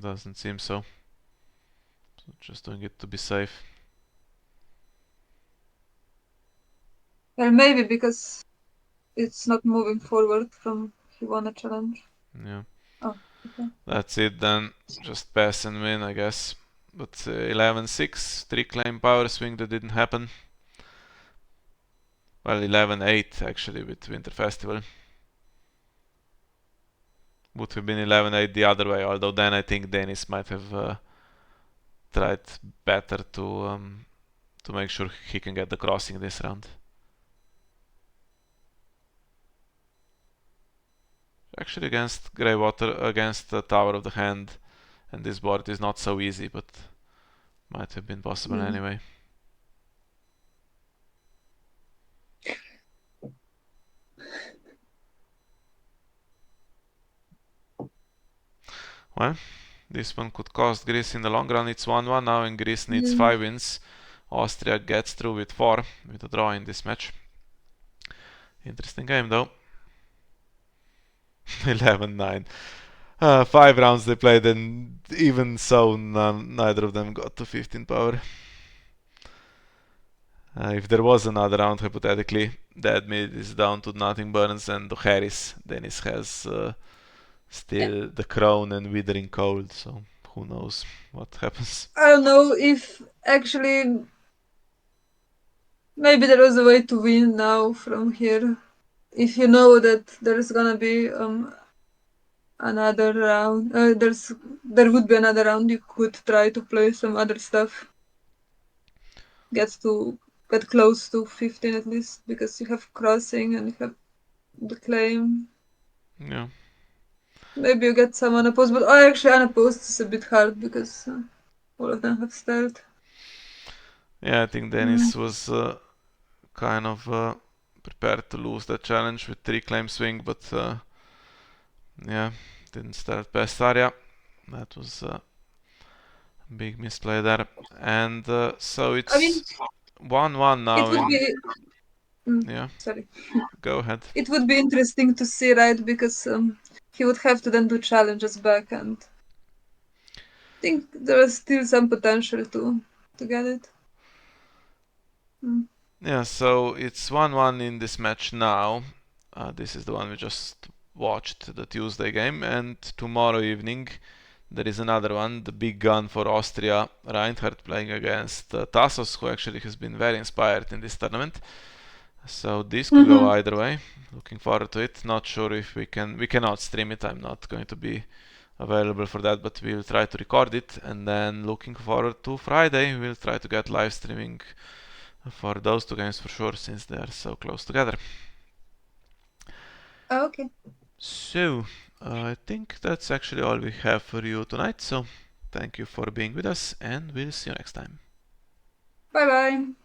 Doesn't seem so. So just doing it to be safe. Well, maybe because it's not moving forward from he won a challenge. Yeah. Oh, okay. That's it then. Just pass and win, I guess. But 11-6, 3 claim power swing that didn't happen. Well, 11-8 actually with Winter Festival. Would have been 11-8 the other way, although then I think Dennis might have tried better to make sure he can get the crossing this round. Actually against Grey Water, against the Tower of the Hand and this board is not so easy, but might have been possible anyway. Well, this one could cost Greece in the long run. It's 1-1 now and Greece needs 5 wins. Austria gets through with 4 with a draw in this match. Interesting game though. 11-9. 5 rounds they played and even so neither of them got to 15 power. If there was another round, hypothetically, deadmeat is down to nothing burns, and Harris Dennis has Yeah. still the crown and withering cold, so who knows what happens. I don't know if actually maybe there was a way to win now from here. If you know that there's gonna be another round, there would be another round. You could try to play some other stuff. Get close to 15 at least, because you have crossing and you have the claim. Yeah. Maybe you get some unopposed, but actually unopposed is a bit hard because all of them have stealth. Yeah, I think Mm. Dennis was kind of prepared to lose that challenge with 3 claim swing, but yeah, didn't start past Arya. That was a big misplay there. And so I mean, it's 1-1 it now would in. be. Yeah, Sorry. go ahead. It would be interesting to see, right? Because he would have to then do challenges back, and I think there is still some potential to get it. Mm. Yeah, so it's 1-1 in this match now. This is the one we just watched, the Tuesday game, and tomorrow evening there is another one, the big gun for Austria, Reinhardt playing against Tassos, who actually has been very inspired in this tournament. So this could go Mm-hmm. either way. Looking forward to it. Not sure if we can. We cannot stream it. I'm not going to be available for that, but we'll try to record it. And then looking forward to Friday. We'll try to get live streaming for those 2 games for sure, since they are so close together. Okay. So I think that's actually all we have for you tonight. So thank you for being with us, and we'll see you next time. Bye bye.